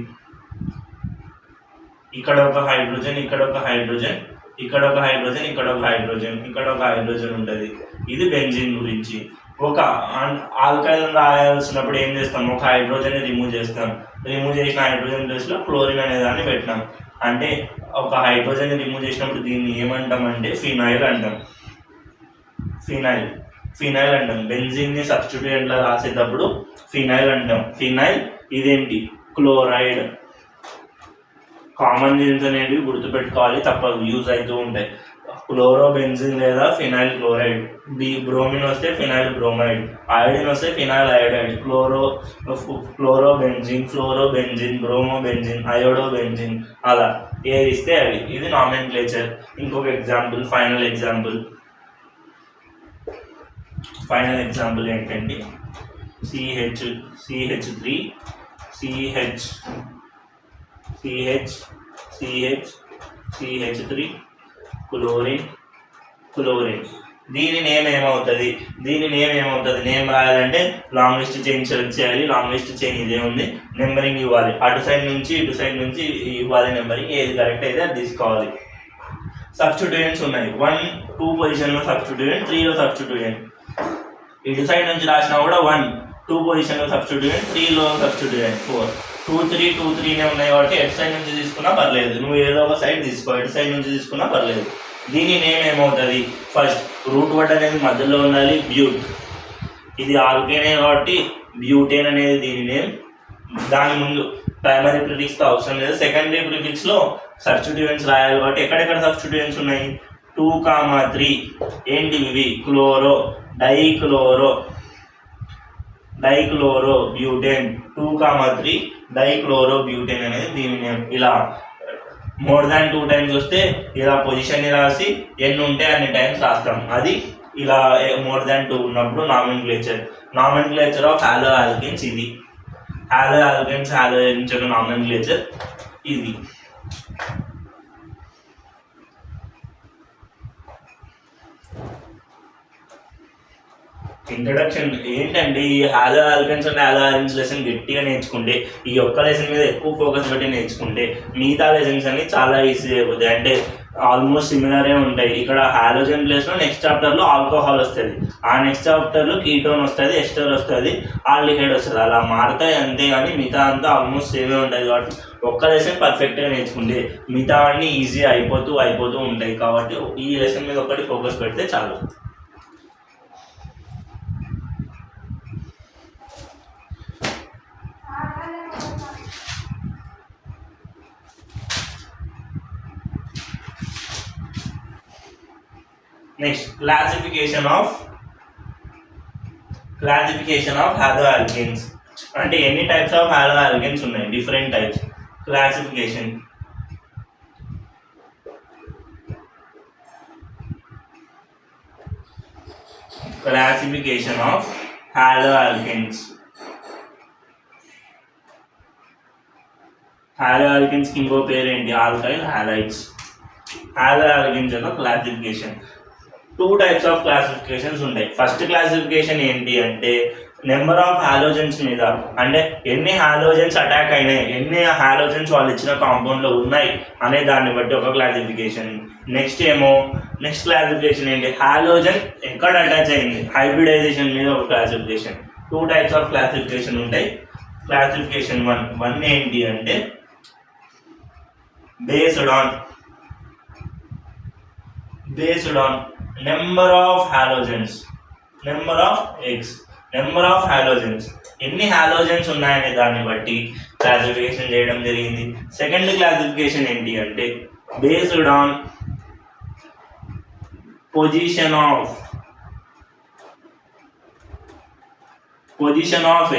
Speaker 1: ఇక్కడ ఒక హైడ్రోజన్, ఇక్కడ ఒక హైడ్రోజన్, ఇక్కడ ఒక హైడ్రోజన్, ఇక్కడ ఒక హైడ్రోజన్, ఇక్కడ ఒక హైడ్రోజన్ ఉంటుంది. ఇది బెంజిన్ గురించి. ఒక ఆల్కైల్ రాయాల్సినప్పుడు ఏం చేస్తాం? ఒక హైడ్రోజన్ రిమూవ్ చేస్తాం. రిమూవ్ చేసిన హైడ్రోజన్ ప్లేస్లో క్లోరిన్ అనే దాన్ని పెట్టినాం. అంటే ఒక హైడ్రోజన్ రిమూవ్ చేసినప్పుడు దీన్ని ఏమంటామంటే ఫినైల్ అంటాం. బెంజిన్ని సబ్స్టిట్యూయెంట్లో రాసేటప్పుడు ఫినైల్ అంటాం. ఫినైల్ ఇదేంటి? క్లోరైడ్. కామన్ నేమ్స్ అనేవి గుర్తుపెట్టుకోవాలి, తప్పదు, యూజ్ అవుతూ ఉంటాయి. క్లోరోబెంజిన్ లేదా ఫినైల్ క్లోరైడ్. బ్రోమిన్ వస్తే ఫినైల్ బ్రోమైడ్, అయోడిన్ వస్తే ఫినైల్ అయోడైడ్, ఫ్లోరోబెంజిన్, బ్రోమోబెంజిన్, అయోడోబెంజిన్, అలా ఏది ఇస్తే అది. ఇది నామెన్క్లేచర్. ఇంకొక ఎగ్జాంపుల్, ఫైనల్ ఎగ్జాంపుల్ ఏంటంటే CH3 CH3 క్లోరిన్. దీని నేమ్ ఏమవుతుంది? నేమ్ రాయాలంటే లాంగ్ లిస్ట్ చైన్ సెలెక్ట్ చేయాలి. లాంగ్ లిస్ట్ చైన్ ఇదే ఉంది, నెంబరింగ్ ఇవ్వాలి. అటు సైడ్ నుంచి ఇటు సైడ్ నుంచి ఇవ్వాలి నెంబరింగ్. ఏది కరెక్ట్ అయితే అది తీసుకోవాలి. సబ్స్టిట్యూయెంట్స్ ఉన్నాయి. 1, 2 పొజిషన్లో సబ్స్టిట్యూయెంట్, 3లో సబ్స్టిట్యూయెంట్. ఇటు సైడ్ నుంచి రాసినా కూడా 1, 2 పొజిషన్లో సబ్స్టిట్యూయెంట్, 3లో సబ్స్టిట్యూయెంట్, 4, 2, 3 ఉన్నాయి కాబట్టి ఎటు సైడ్ నుంచి తీసుకున్నా పర్లేదు. నువ్వు ఏదో ఒక సైడ్ తీసుకో, ఎటు సైడ్ నుంచి తీసుకున్నా పర్లేదు. దీని నేమ్ ఏమవుతుంది? ఫస్ట్ రూట్ వర్డ్ అనేది మధ్యలో ఉండాలి, బ్యూట్. ఇది ఆల్కేనే కాబట్టి బ్యూటేన్ అనేది దీని నేమ్. దాని ముందు ప్రైమరీ ప్రిఫిక్స్ అవసరం లేదు. సెకండరీ ప్రిఫిక్స్ లో సబ్స్టిట్యూయెంట్స్ రాయాలి కాబట్టి ఎక్కడెక్కడ సబ్స్టిట్యూయెంట్స్ ఉన్నాయి 2, 3 ఏంటివి chloro dichloro butane 2, 3 dichloro butane అనేది దీని నేమ్. ఇలా మోర్ దాన్ 2 టైమ్స్ వస్తే ఇలా పొజిషన్ని రాసి ఎన్ని ఉంటే అన్ని టైమ్స్ రాస్తాం. అది ఇలా మోర్ దాన్ 2 ఉన్నప్పుడు నామెన్క్లేచర్ ఆఫ్ హాలో ఆల్కేన్స్ ఇది. హాలో ఆల్కేన్స్ యొక్క నామెన్క్లేచర్ ఇది. ఇంట్రడక్షన్ ఏంటంటే ఈ hollow alkanes and hollow alkenes lesson గట్టిగా నేర్చుకుంటే, ఈ ఒక్క లెసన్ మీద ఎక్కువ ఫోకస్ పెట్టి నేర్చుకుంటే మిగతా లెసన్స్ అన్ని చాలా ఈజీ అయిపోతాయి. అంటే ఆల్మోస్ట్ సిమిలరే ఉంటాయి. ఇక్కడ హాలోజన్ ప్లేస్లో నెక్స్ట్ చాప్టర్లో ఆల్కహాల్ వస్తుంది, ఆ నెక్స్ట్ చాప్టర్లో కీటోన్ వస్తుంది, ఎస్టర్ వస్తుంది, ఆల్డిహైడ్ వస్తుంది. అలా మారుతాయి అంతే, కానీ మిగతా అంతా ఆల్మోస్ట్ సేమే ఉంటుంది. కాబట్టి ఒక్క లెసన్ పర్ఫెక్ట్గా నేర్చుకుంటే మిగతా అన్నీ ఈజీ అయిపోతూ ఉంటాయి. కాబట్టి ఈ లెసన్ మీద ఒకటి ఫోకస్ పెడితే చాలు. Next classification of hollow alkanes. అంటే ఎన్ని టైప్స్ ఆఫ్ హాలో ఆల్కేన్స్ ఉన్నాయి, different types. Classification of hollow alkanes. Hollow alkanes కి ఇంకో పేరు ఏంటి, ఆల్కైల్ హాలైడ్స్. హాలో ఆల్కేన్స్ యొక్క క్లాసిఫికేషన్ 2 టైప్స్ ఆఫ్ క్లాసిఫికేషన్స్ ఉంటాయి. ఫస్ట్ క్లాసిఫికేషన్ ఏంటి అంటే నెంబర్ ఆఫ్ హాలోజన్స్ మీద, అంటే ఎన్ని హాలోజన్స్ అటాక్ అయినాయి, ఎన్ని హాలోజన్స్ వాళ్ళు ఇచ్చిన కాంపౌండ్లో ఉన్నాయి అనే దాన్ని బట్టి ఒక క్లాసిఫికేషన్. నెక్స్ట్ క్లాసిఫికేషన్ ఏంటి, హాలోజన్ ఎక్కడ అటాచ్ అయింది, హైబ్రిడైజేషన్ మీద ఒక క్లాసిఫికేషన్. 2 టైప్స్ ఆఫ్ క్లాసిఫికేషన్ ఉంటాయి. క్లాసిఫికేషన్ 1 ఏంటి అంటే based on number of halogens, ఎన్ని హాలోజన్స్ ఉన్నాయనే దాన్ని బట్టి క్లాసిఫికేషన్ చేయడం జరిగింది. సెకండ్ క్లాసిఫికేషన్ ఏంటి అంటే based on position of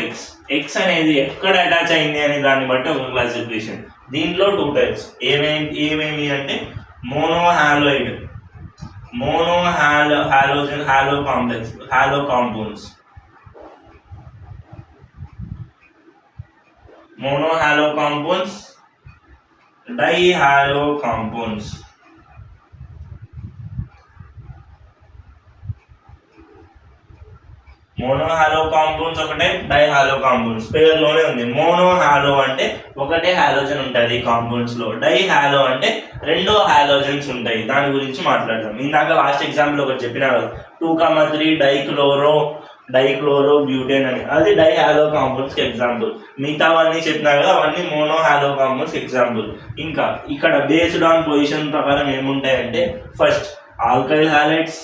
Speaker 1: X అనేది ఎక్కడ అటాచ్ అయింది అనే దాన్ని బట్టి ఒక క్లాసిఫికేషన్. దీంట్లో 2 టైప్స్ ఏమేమి అంటే monohaloid, halogen, halo compounds, monohalo compounds, dihalo compounds. Monohalo compounds ఒకటే, డైహాలో కాంపౌండ్స్ పేరులోనే ఉంది. మోనోహాలో అంటే ఒకటే హాలోజన్ ఉంటుంది కాంపౌండ్స్ లో, డైహాలో అంటే 2 హాలోజన్స్ ఉంటాయి. దాని గురించి మాట్లాడదాం. ఇందాక లాస్ట్ ఎగ్జాంపుల్ ఒకటి చెప్పినా కదా 2, 3 డైక్లోరో బ్యూటేన్ అని, అది డైహాలో కాంపౌండ్స్కి ఎగ్జాంపుల్. మిగతావన్నీ చెప్పినా కదా అవన్నీ మోనోహాలో కాంపౌండ్స్కి ఎగ్జాంపుల్. ఇంకా ఇక్కడ బేస్డ్ ఆన్ పొజిషన్ ప్రకారం ఏముంటాయంటే first alkyl halides,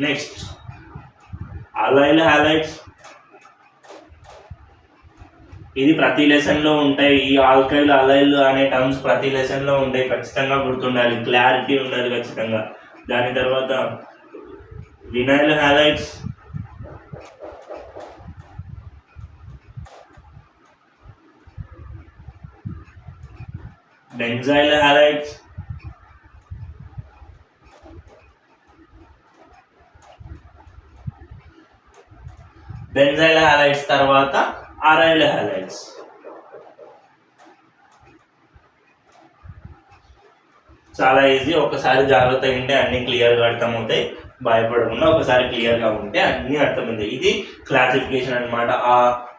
Speaker 1: next allyl halides. ఇది ప్రతి లెసన్ లో ఉంటాయి. ఈ ఆల్కైల్ అలైల్ అనే టర్మ్స్ ప్రతి లెసన్ లో ఉంటాయి, ఖచ్చితంగా గుర్తుండాలి, క్లారిటీ ఉండాలి ఖచ్చితంగా. దాని తర్వాత వినైల్ హాలైడ్స్, బెంజైల్ హాలైడ్స్, తర్వాత అరైల్ హాలైడ్స్. చాలా ఈజీ, ఒకసారి జాగ్రత్తగా ఉంటే అన్ని క్లియర్గా అర్థమవుతాయి. భయపడకుండా ఒకసారి క్లియర్గా ఉంటే అన్నీ అర్థమవుతాయి. ఇది క్లాసిఫికేషన్ అనమాట. ఆ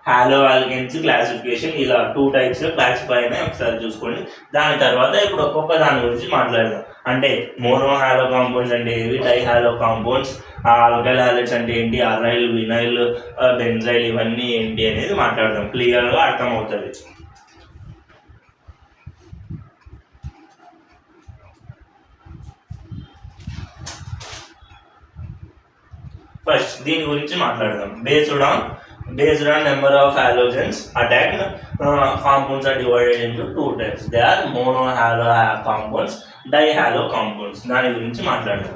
Speaker 1: హాలో ఆల్కేన్స్ క్లాసిఫికేషన్ ఇలా 2 టైప్స్లో క్లాసిఫై అయినాయి, ఒకసారి చూసుకోండి. దాని తర్వాత ఇప్పుడు ఒక్కొక్క దాని గురించి మాట్లాడదాం. అంటే మోనోహాలో కాంపౌండ్స్ అంటే ఏవి, డైహాలో కాంపౌండ్స్, ఆల్కైల్ హాలైడ్స్ అంటే ఏంటి, అరైల్, వినైల్, బెంజైల్ ఇవన్నీ ఏంటి అనేది మాట్లాడదాం. క్లియర్గా అర్థమవుతుంది. ఫస్ట్ దీని గురించి మాట్లాడదాం. based on number of halogens attacked, compounds are divided into two types. They are monohalo compounds, dihalo compounds. దాని గురించి మాట్లాడదాం.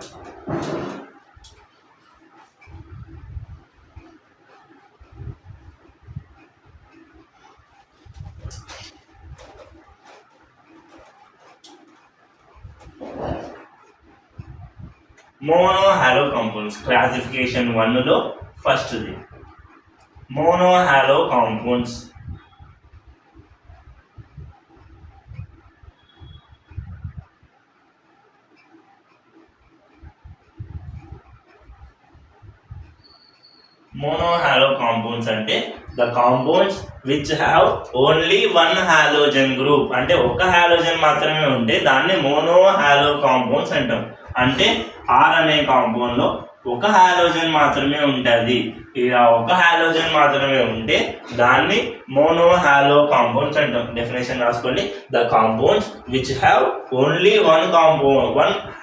Speaker 1: మోనోహాలో కాంపౌండ్స్ క్లాసిఫికేషన్ 1 లో ఫస్ట్ది మోనోహాలో కాంపౌండ్స్. Monohalo compounds అంటే the compounds which have only one halogen group, అంటే ఒక halogen మాత్రమే ఉంటే దాన్ని మోనోహాలో కాంపౌండ్స్ అంటాం. అంటే R అనే కాంపౌండ్ లో ఒక హాలోజన్ మాత్రమే ఉంటుంది. ఇలా ఒక హాలోజన్ మాత్రమే ఉంటే దాన్ని మోనోహాలో కాంపౌండ్స్ అంటాం. డెఫినేషన్ రాసుకోండి. The compounds which have only one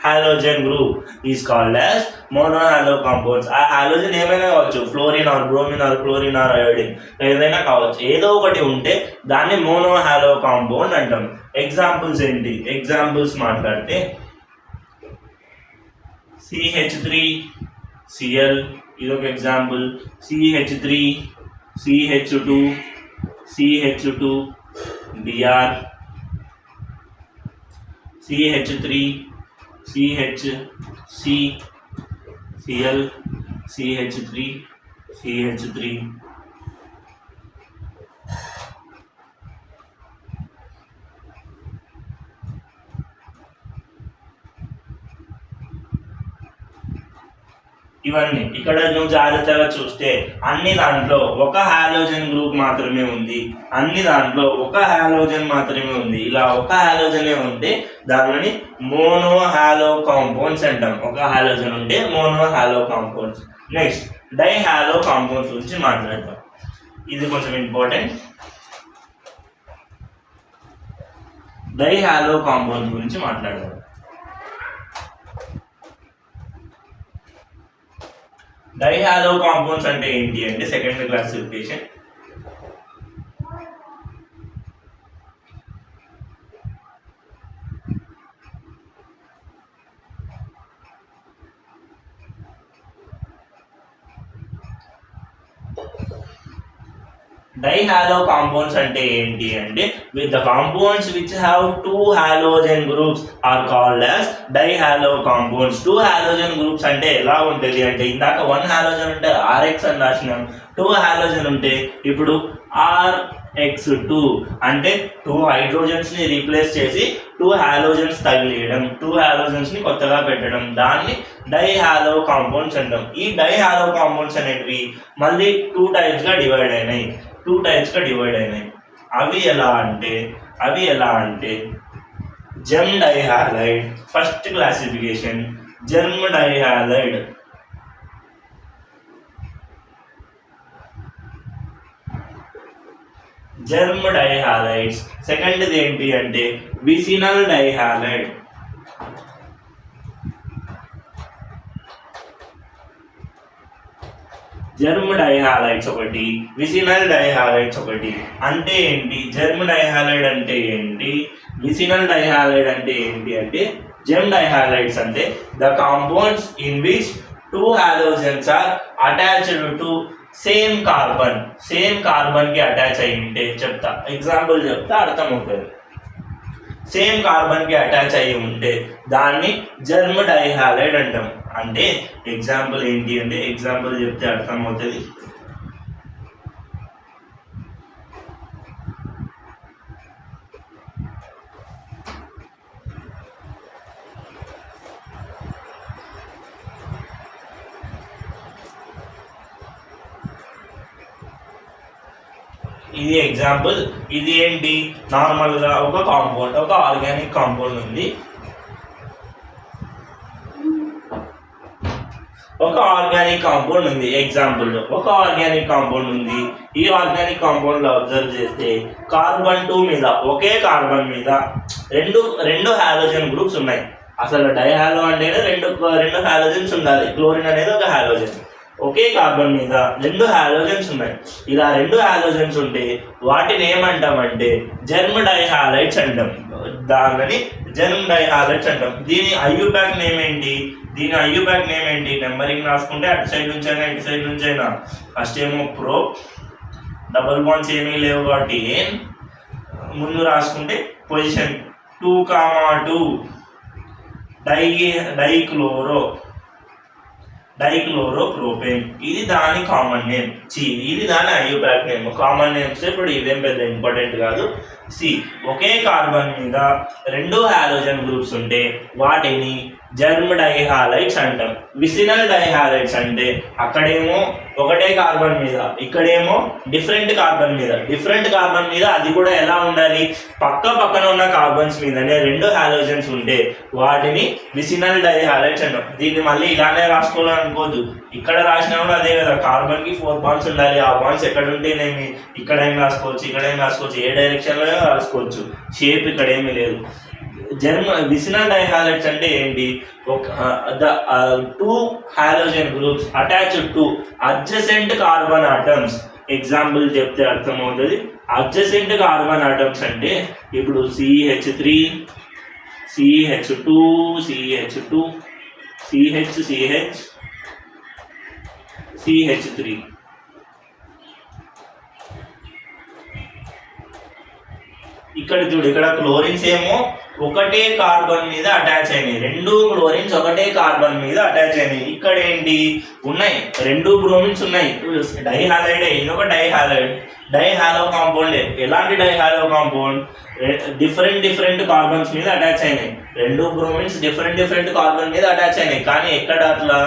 Speaker 1: halogen group is called as monohalo compounds. ఆ హాలోజన్ ఏమైనా కావచ్చు, fluorine or bromine or chlorine or iodine, ఏదైనా కావచ్చు. ఏదో ఒకటి ఉంటే దాన్ని మోనోహాలో కాంపౌండ్ అంటాం. ఎగ్జాంపుల్స్ ఏంటి? ఎగ్జాంపుల్స్ మాట్లాడితే CH3Cl ఇదొక example. CH3 CH2 CH2 Br, CH3 CH Cl CH3 CH3. ఇవన్నీ ఇక్కడ నువ్వు జాగ్రత్తగా చూస్తే అన్ని దాంట్లో ఒక హాలోజన్ గ్రూప్ మాత్రమే ఉంది. ఇలా ఒక హాలోజనే ఉంటే దానిని మోనోహాలో కాంపౌండ్స్ అంటాం. ఒక హాలోజన్ ఉంటే మోనోహాలో కాంపౌండ్స్. నెక్స్ట్ డైహాలో కాంపౌండ్స్ గురించి మాట్లాడతాం. ఇది కొంచెం ఇంపార్టెంట్. డైహాలో కాంపౌండ్స్ గురించి మాట్లాడదాం. డైహాలో కాంపౌండ్స్ అంటే ఏంటి అంటే సెకండ్ క్లాసిఫికేషన్. డైహాలో కాంపౌండ్స్ అంటే ఏంటి అంటే with the compounds which have 2 halogen groups are called as dihalo compounds. 2 halogen groups అంటే ఎలా ఉంటుంది అంటే ఇందాక 1 హాలోజన్ ఉంటే RX అని రాసినాం. 2 హాలోజన్ ఉంటే ఇప్పుడు RX2 అంటే 2 హైడ్రోజన్స్ ని రీప్లేస్ చేసి 2 హాలోజన్స్ తగిలేయడం, 2 హాలోజన్స్ ని కొత్తగా పెట్టడం, దాన్ని డైహాలో కాంపౌండ్స్ అంటాం. ఈ డైహాలో కాంపౌండ్స్ అనేటివి మళ్ళీ 2 టైప్స్ గా డివైడ్ అయినాయి. అవి ఎలా అంటే gem dihalide. First classification gem dihalide. Germ dihalides. సెకండ్ది ఏంటి అంటే విసినల్ డైహాలైడ్. జెర్మ్ డైహాలైడ్స్ ఒకటి, విసినల్ డైహాలైడ్స్ ఒకటి. అంటే ఏంటి? జెర్మ్ డైహాలైడ్ అంటే ఏంటి, విసినల్ డైహాలైడ్ అంటే ఏంటి అంటే జెమ్ డైహాలైడ్స్ అంటే the compounds in which 2 halogens are attached to same carbon కి అటాచ్ అయి ఉంటే. చెప్తా, ఎగ్జాంపుల్ చెప్తా అర్థమవుతుంది. సేమ్ కార్బన్ కి అటాచ్ అయి ఉంటే దాన్ని జెర్మ్ డైహాలైడ్ అంటాం. అంటే ఎగ్జాంపుల్ ఏంటి అంటే ఎగ్జాంపుల్ చెప్తే అర్థమవుతుంది. ఇది ఎగ్జాంపుల్. ఇది ఏంటి? నార్మల్గా ఒక కాంపౌండ్, ఒక ఆర్గానిక్ కాంపౌండ్ ఉంది. ఎగ్జాంపుల్ ఒక ఆర్గానిక్ కాంపౌండ్ ఉంది. ఈ ఆర్గానిక్ కాంపౌండ్ లో అబ్జర్వ్ చేస్తే కార్బన్ 2 మీద, ఒకే కార్బన్ మీద రెండు హాలోజన్ గ్రూప్స్ ఉన్నాయి. అసలు డైహాలో అంటేనే రెండు హాలోజన్స్ ఉండాలి. క్లోరిన్ అనేది ఒక హాలోజన్. ఒకే కార్బన్ మీద 2 హాలోజన్స్ ఉన్నాయి. ఇలా 2 హాలోజన్స్ ఉంటే వాటిని ఏమంటామంటే జర్మ్ డైహాలైడ్స్ అంటాం. దానిని జర్మ్ డైహాలైడ్స్ అంటాం. దీని ఐయుపాక్ నేమ్ ఏంటి? నెంబరింగ్ రాసుకుంటే అటు సైడ్ నుంచి అయినా ఇటు సైడ్ నుంచి అయినా. ఫస్ట్ ఏమో ప్రో, డబుల్ బాండ్స్ ఏమీ లేవు కాబట్టి ముందు రాసుకుంటే పొజిషన్ 2,2 డైక్లోరోప్రోపేన్. ఇది దాని కామన్ నేమ్. ఇది దాని ఐయుపాక్ నేమ్. కామన్ నేమ్స్ ఇప్పుడు ఇదేం పెద్ద ఇంపార్టెంట్ కాదు. ఒకే కార్బన్ మీద 2 హాలోజన్ గ్రూప్స్ ఉంటే వాటిని జర్మ్ డైహాలైడ్స్ అంటాం. విసినల్ డైహాలైడ్స్ అంటే అక్కడేమో ఒకటే కార్బన్ మీద, ఇక్కడేమో డిఫరెంట్ కార్బన్ మీద అది కూడా ఎలా ఉండాలి? పక్కన ఉన్న కార్బన్స్ మీదనే 2 హాలోజన్స్ ఉంటే వాటిని విసినల్ డైహాలైడ్స్ అంటాం. దీన్ని మళ్ళీ ఇలానే రాసుకోవాలనుకోదు. ఇక్కడ రాసినా కూడా అదే కదా, కార్బన్ కి 4 బాండ్స్ ఉండాలి. ఆ బాండ్స్ ఎక్కడ ఉంటేనేమి ఇక్కడ ఏం రాసుకోవచ్చు, ఏ డైరెక్షన్ లో రాసుకోవచ్చు. షేప్ ఇక్కడ ఏమీ లేదు. విసినల్ డైహాలైడ్స్ అంటే ఏంటి? the 2 halogen groups attached to adjacent carbon atoms. Example చెప్తే అర్థమవుతుంది. అడ్జసెంట్ కార్బన్ ఆటమ్స్ అంటే ఇప్పుడు CH3, CH2, CH3. ఇక్కడ చూడు, ఇక్కడ క్లోరిన్స్ ఏమో ఒకటే కార్బన్ మీద అటాచ్ అయినాయి. 2 క్లోరిన్స్ ఒకటే కార్బన్ మీద అటాచ్ అయినాయి. ఇక్కడ ఏంటి ఉన్నాయి? 2 బ్రోమిన్స్ ఉన్నాయి. డైహాలైడ్, ఇదొక డైహాలో కాంపౌండ్. ఎలాంటి డైహాలో కాంపౌండ్? డిఫరెంట్ కార్బన్స్ మీద అటాచ్ అయినాయి. 2 బ్రోమిన్స్ డిఫరెంట్ కార్బన్ మీద అటాచ్ అయినాయి. కానీ ఎక్కడ అట్లా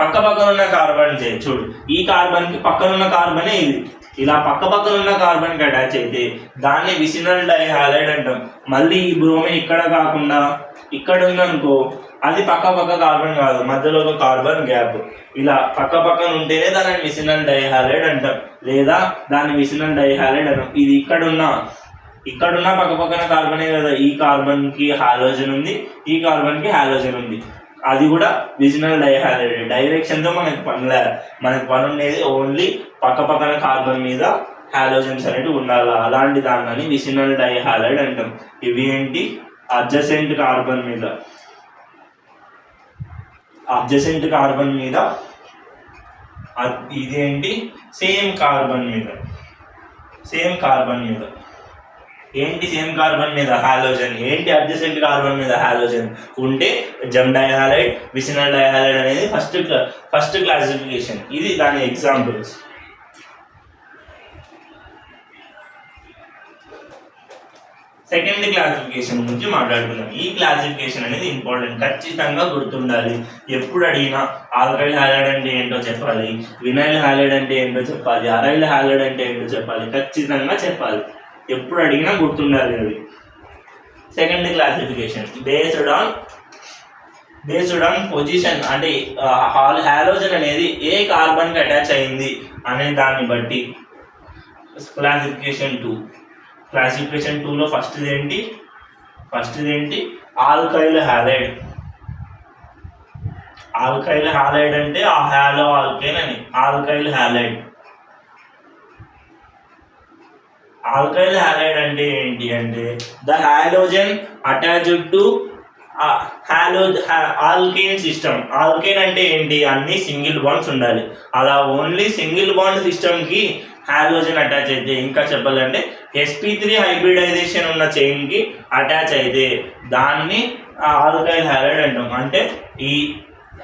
Speaker 1: పక్కన ఉన్న కార్బన్ చూడు, ఈ కార్బన్ కి పక్కన ఉన్న కార్బనే ఇది. ఇలా పక్కన ఉన్న కార్బన్ కి అటాచ్ అయితే దాన్ని విసినల్ డైహాలైడ్ అంటాం. మళ్ళీ ఈ బ్రోమిన్ ఇక్కడ కాకుండా ఇక్కడ ఉందనుకో, అది పక్క కార్బన్ కాదు, మధ్యలో ఒక కార్బన్ గ్యాప్. ఇలా పక్కన ఉంటేనే దాన్ని విసినల్ డైహాలైడ్ అంటాం, లేదా దాన్ని విసినల్ డైహాలైడ్ అంటాం. ఇది ఇక్కడున్న పక్కన కార్బనే కదా. ఈ కార్బన్ కి హాలోజన్ ఉంది, ఈ కార్బన్ కి హాలోజన్ ఉంది. అది కూడా విసినల్ డైహాలైడ్. డైరెక్షన్ తో మనకు పని ఉండేది ఓన్లీ పక్కన కార్బన్ మీద హాలోజన్స్ అనేవి ఉండాలి. అలాంటి దాన్ని విసినల్ డైహాలైడ్ అంటాం. ఇవి ఏంటి? అడ్జసెంట్ కార్బన్ మీద ఇదేంటి? సేమ్ కార్బన్ మీద ఏంటి? సేమ్ కార్బన్ మీద హాలోజన్. ఏంటి? అడ్జసెంట్ కార్బన్ మీద హాలోజన్ ఉంటే జర్మ్ డైహాలైడ్, విసినల్ డైహాలైడ్ అనేది ఫస్ట్ క్లాసిఫికేషన్. ఇది దాని ఎగ్జాంపుల్స్. సెకండ్ క్లాసిఫికేషన్ గురించి మాట్లాడుకుందాం. ఈ క్లాసిఫికేషన్ అనేది ఇంపార్టెంట్, ఖచ్చితంగా గుర్తుండాలి. ఎప్పుడు అడిగినా ఆల్కైల్ హాలైడ్ అంటే ఏంటో చెప్పాలి, వినైల్ హాలైడ్ అంటే ఏంటో చెప్పాలి, అరైల్ హాలైడ్ అంటే ఏంటో చెప్పాలి, ఖచ్చితంగా చెప్పాలి. ఎప్పుడు అడిగినా గుర్తుండాలి అది. Second classification based on position, అంటే హాలోజన్ అనేది ఏ కార్బన్ కి అటాచ్ అయింది అనే దాన్ని బట్టి. క్లాసిఫికేషన్ 2లో ఫస్ట్ ఏంటి? ఆల్కైల్ హాలైడ్ అంటే ఆ హాలో ఆల్కైల్ అని. ఆల్కైల్ హాలైడ్ అంటే ఏంటి అంటే the halogen attached to alkane system. Alkane అంటే ఏంటి? అన్ని సింగిల్ బాండ్స్ ఉండాలి. అలా ఓన్లీ సింగిల్ బాండ్ సిస్టమ్ కి హాలోజన్ అటాచ్ అయితే, ఇంకా చెప్పాలంటే sp3 హైబ్రిడైజేషన్ ఉన్న చైన్ కి అటాచ్ అయితే దాన్ని ఆల్కైల్ హాలైడ్ అంటాం. అంటే ఈ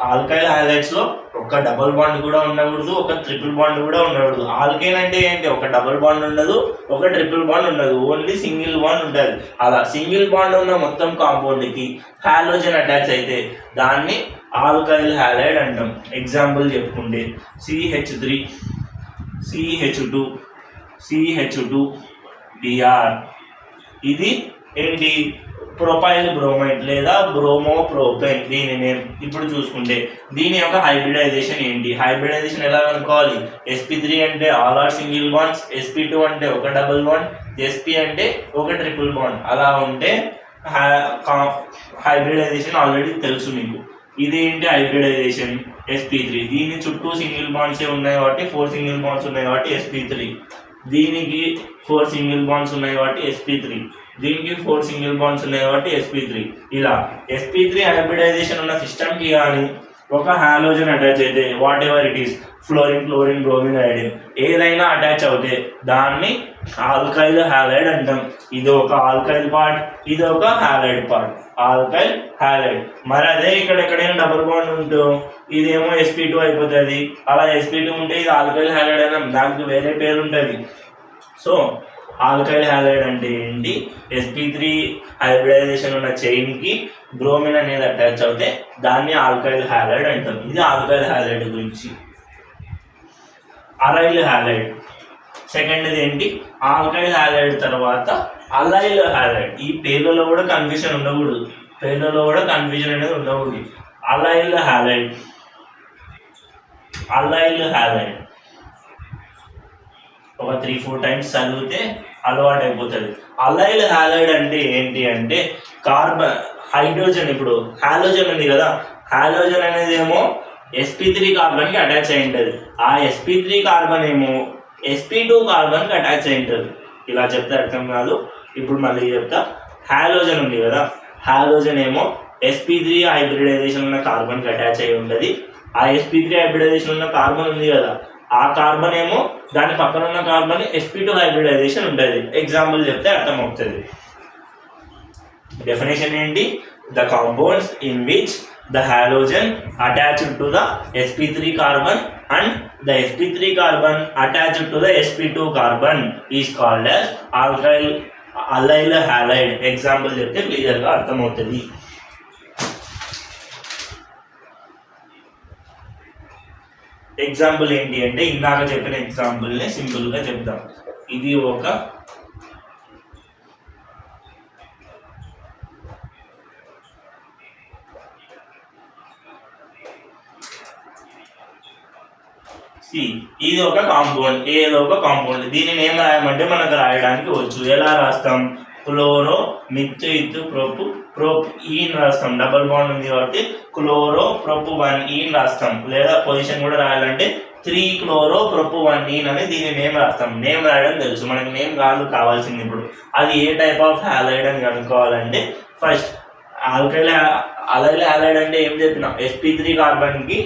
Speaker 1: ఆల్కైల్ హాలైడ్స్ లో ఒక డబుల్ బాండ్ కూడా ఉండకూడదు, ఒక ట్రిపుల్ బాండ్ కూడా ఉండకూడదు. ఆల్కేన్ అంటే ఏంటి? ఒక డబుల్ బాండ్ ఉండదు, ఒక ట్రిపుల్ బాండ్ ఉండదు, ఓన్లీ సింగిల్ బాండ్ ఉంటుంది. అలా సింగిల్ బాండ్ ఉన్న మొత్తం కాంపౌండ్ కి హాలోజన్ అటాచ్ అయితే దాన్ని ఆల్కైల్ హాలైడ్ అంటాం. ఎగ్జాంపుల్ చెప్పుకుంటే CH3, CH2 Br. ఇది ఏంటి? ప్రొపైల్ బ్రోమైడ్ లేదా బ్రోమోప్రోపేన్ దీని నేమ్. ఇప్పుడు చూసుకుంటే దీని యొక్క హైబ్రిడైజేషన్ ఏంటి? హైబ్రిడైజేషన్ ఎలా అనుకోవాలి? sp3 అంటే all are single bonds, sp2 అంటే ఒక డబుల్ బాండ్, sp అంటే ఒక ట్రిపుల్ బాండ్. అలా ఉంటే హైబ్రిడైజేషన్ ఆల్రెడీ తెలుసు మీకు. ఇదేంటి హైబ్రిడైజేషన్? sp3. దీని చుట్టూ సింగిల్ బాండ్సే ఉన్నాయి కాబట్టి 4 సింగిల్ బాండ్స్ ఉన్నాయి కాబట్టి sp3. దీనికి 4 సింగిల్ బాండ్స్ ఉన్నాయి కాబట్టి sp3. దీనికి 4 సింగిల్ బాండ్స్ ఉన్నాయి కాబట్టి sp3. ఇలా sp3 హైబ్రిడైజేషన్ ఉన్న సిస్టమ్కి కానీ ఒక హాలోజన్ అటాచ్ అయితే whatever it is fluorine, chlorine, bromine, iodine ఏదైనా అటాచ్ అవుతే దాన్ని ఆల్కైల్ హాలైడ్ అంటాం. ఇది ఒక ఆల్కైల్ పార్ట్, ఇది ఒక హాలైడ్ పార్ట్, ఆల్కైల్ హాలైడ్. మరి అదే ఇక్కడ ఎక్కడైనా డబుల్ బాండ్ ఉంటూ ఇదేమో sp2 అయిపోతుంది. అలా sp2 ఉంటే ఇది ఆల్కైల్ హాలైడ్ అన్నాం, దానికి వేరే పేరు ఉంటుంది. సో ఆల్కైల్ హాలైడ్ అంటే ఏంటి? sp3 హైబ్రిడైజేషన్ ఉన్న చైన్కి బ్రోమిన్ అనేది అటాచ్ అవుతే దాన్ని ఆల్కైల్ హాలైడ్ అంటాం. ఇది ఆల్కైల్ హాలైడ్ గురించి. అరైల్ హాలైడ్ సెకండ్ది ఏంటి? ఆల్కైల్ హాలైడ్ తర్వాత అలైల్ హాలైడ్. ఈ పేర్లలో కూడా కన్ఫ్యూజన్ ఉండకూడదు, పేర్లలో కూడా కన్ఫ్యూజన్ అనేది ఉండకూడదు. అలైల్ హాలైడ్, అలైల్ హాలైడ్ ఒక 3-4 టైమ్స్ చదివితే అలవాటు అయిపోతుంది. అలైల్ హాలైడ్ అంటే ఏంటి అంటే కార్బన్, హైడ్రోజన్, ఇప్పుడు హాలోజన్ ఉంది కదా, హాలోజన్ అనేది ఏమో sp3 కార్బన్కి అటాచ్ అయి ఉంటుంది. ఆ sp3 కార్బన్ ఏమో sp2 కార్బన్కి అటాచ్ అయి ఉంటుంది. ఇలా చెప్తే అర్థం కాదు, ఇప్పుడు మళ్ళీ చెప్తా. హాలోజన్ ఉంది కదా, హాలోజన్ ఏమో sp3 హైబ్రిడైజేషన్ ఉన్న కార్బన్కి అటాచ్ అయి ఉంటుంది. ఆ sp3 హైబ్రిడైజేషన్ ఉన్న కార్బన్ ఉంది కదా, ఆ కార్బన్ ఏమో దాని పక్కన ఉన్న కార్బన్ sp2 హైబ్రిడైజేషన్ ఉంటుంది. ఎగ్జాంపుల్ చెప్తే అర్థమవుతుంది. డెఫినేషన్ ఏంటి? The compounds in which the halogen attached to the sp3 carbon and the sp3 carbon attached to the sp2 carbon is called as allyl halide. Example చెప్తే క్లియర్గా అర్థమవుతుంది. Example ఏంటి అంటే ఇందాక చెప్పిన ఎగ్జాంపుల్ని సింపుల్గా చెప్దాం. ఇది ఒక ఇది ఒక కాంపౌండ్, ఏదో ఒక కాంపౌండ్. దీనిని ఏం రాయమంటే మనకు రాయడానికి వచ్చు. ఎలా రాస్తాం? క్లోరో మిథైల్ ప్రొపు ప్రొప్ ఈన్ రాస్తాం. డబుల్ బాండ్ ఉంది కాబట్టి క్లోరో ప్రొపు 1 ఈన్ రాస్తాం. లేదా పొజిషన్ కూడా రాయాలంటే 3 క్లోరో ప్రొపు 1 ఈన్ అని దీని నేమ్ రాస్తాం. నేమ్ రాయడం తెలుసు మనకి, నేమ్ కాదు కావాల్సింది. ఇప్పుడు అది ఏ టైప్ ఆఫ్ హాలైడ్ అని కనుక్కోవాలంటే ఫస్ట్ అలైల్ హాలైడ్ అంటే ఏం చెప్పినాం? sp3 కార్బన్కి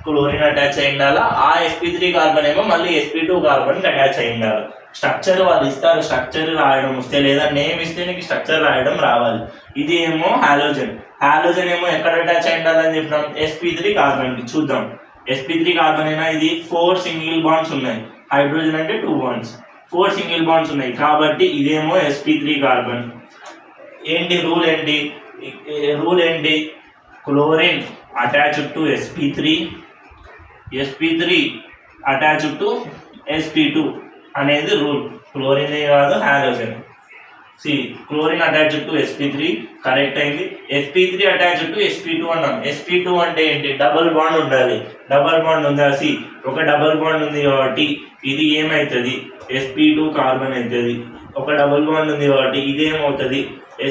Speaker 1: క్లోరిన్ అటాచ్ అయి ఉండాలా, ఆ sp3 కార్బన్ ఏమో మళ్ళీ sp2 కార్బన్కి అటాచ్ అయి ఉండాలి. స్ట్రక్చర్ వాళ్ళు ఇస్తారు, స్ట్రక్చర్ రాయడం వస్తే, లేదా నేమ్ ఇస్తే నీకు స్ట్రక్చర్ రాయడం రావాలి. ఇది ఏమో హాలోజన్, హాలోజన్ ఏమో ఎక్కడ అటాచ్ అయి ఉండాలని చెప్పినాం? sp3 కార్బన్కి. చూద్దాం, sp3 కార్బన్ అయినా ఇది 4 సింగిల్ బాండ్స్ ఉన్నాయి, హైడ్రోజన్ అంటే 2 బాండ్స్, 4 సింగిల్ బాండ్స్ ఉన్నాయి కాబట్టి ఇదేమో sp3 కార్బన్. ఏంటి రూల్ ఏంటి? రూల్ ఏంటి? Chlorine attached to sp3, sp3 attached to sp2 అనేది రూల్. క్లోరిన్ కాదు, halogen. Chlorine attached to sp3 correct అయింది. sp3 అటాచ్డ్ టు sp2 అన్నాం. sp2 అంటే ఏంటి? డబుల్ బాండ్ ఉండాలి. డబుల్ బాండ్ ఉందా? ఒక డబుల్ బాండ్ ఉంది కాబట్టి ఇది ఏమవుతుంది? sp2 కార్బన్ అవుతుంది. ఒక డబుల్ బాండ్ ఉంది కాబట్టి ఇది ఏమవుతుంది?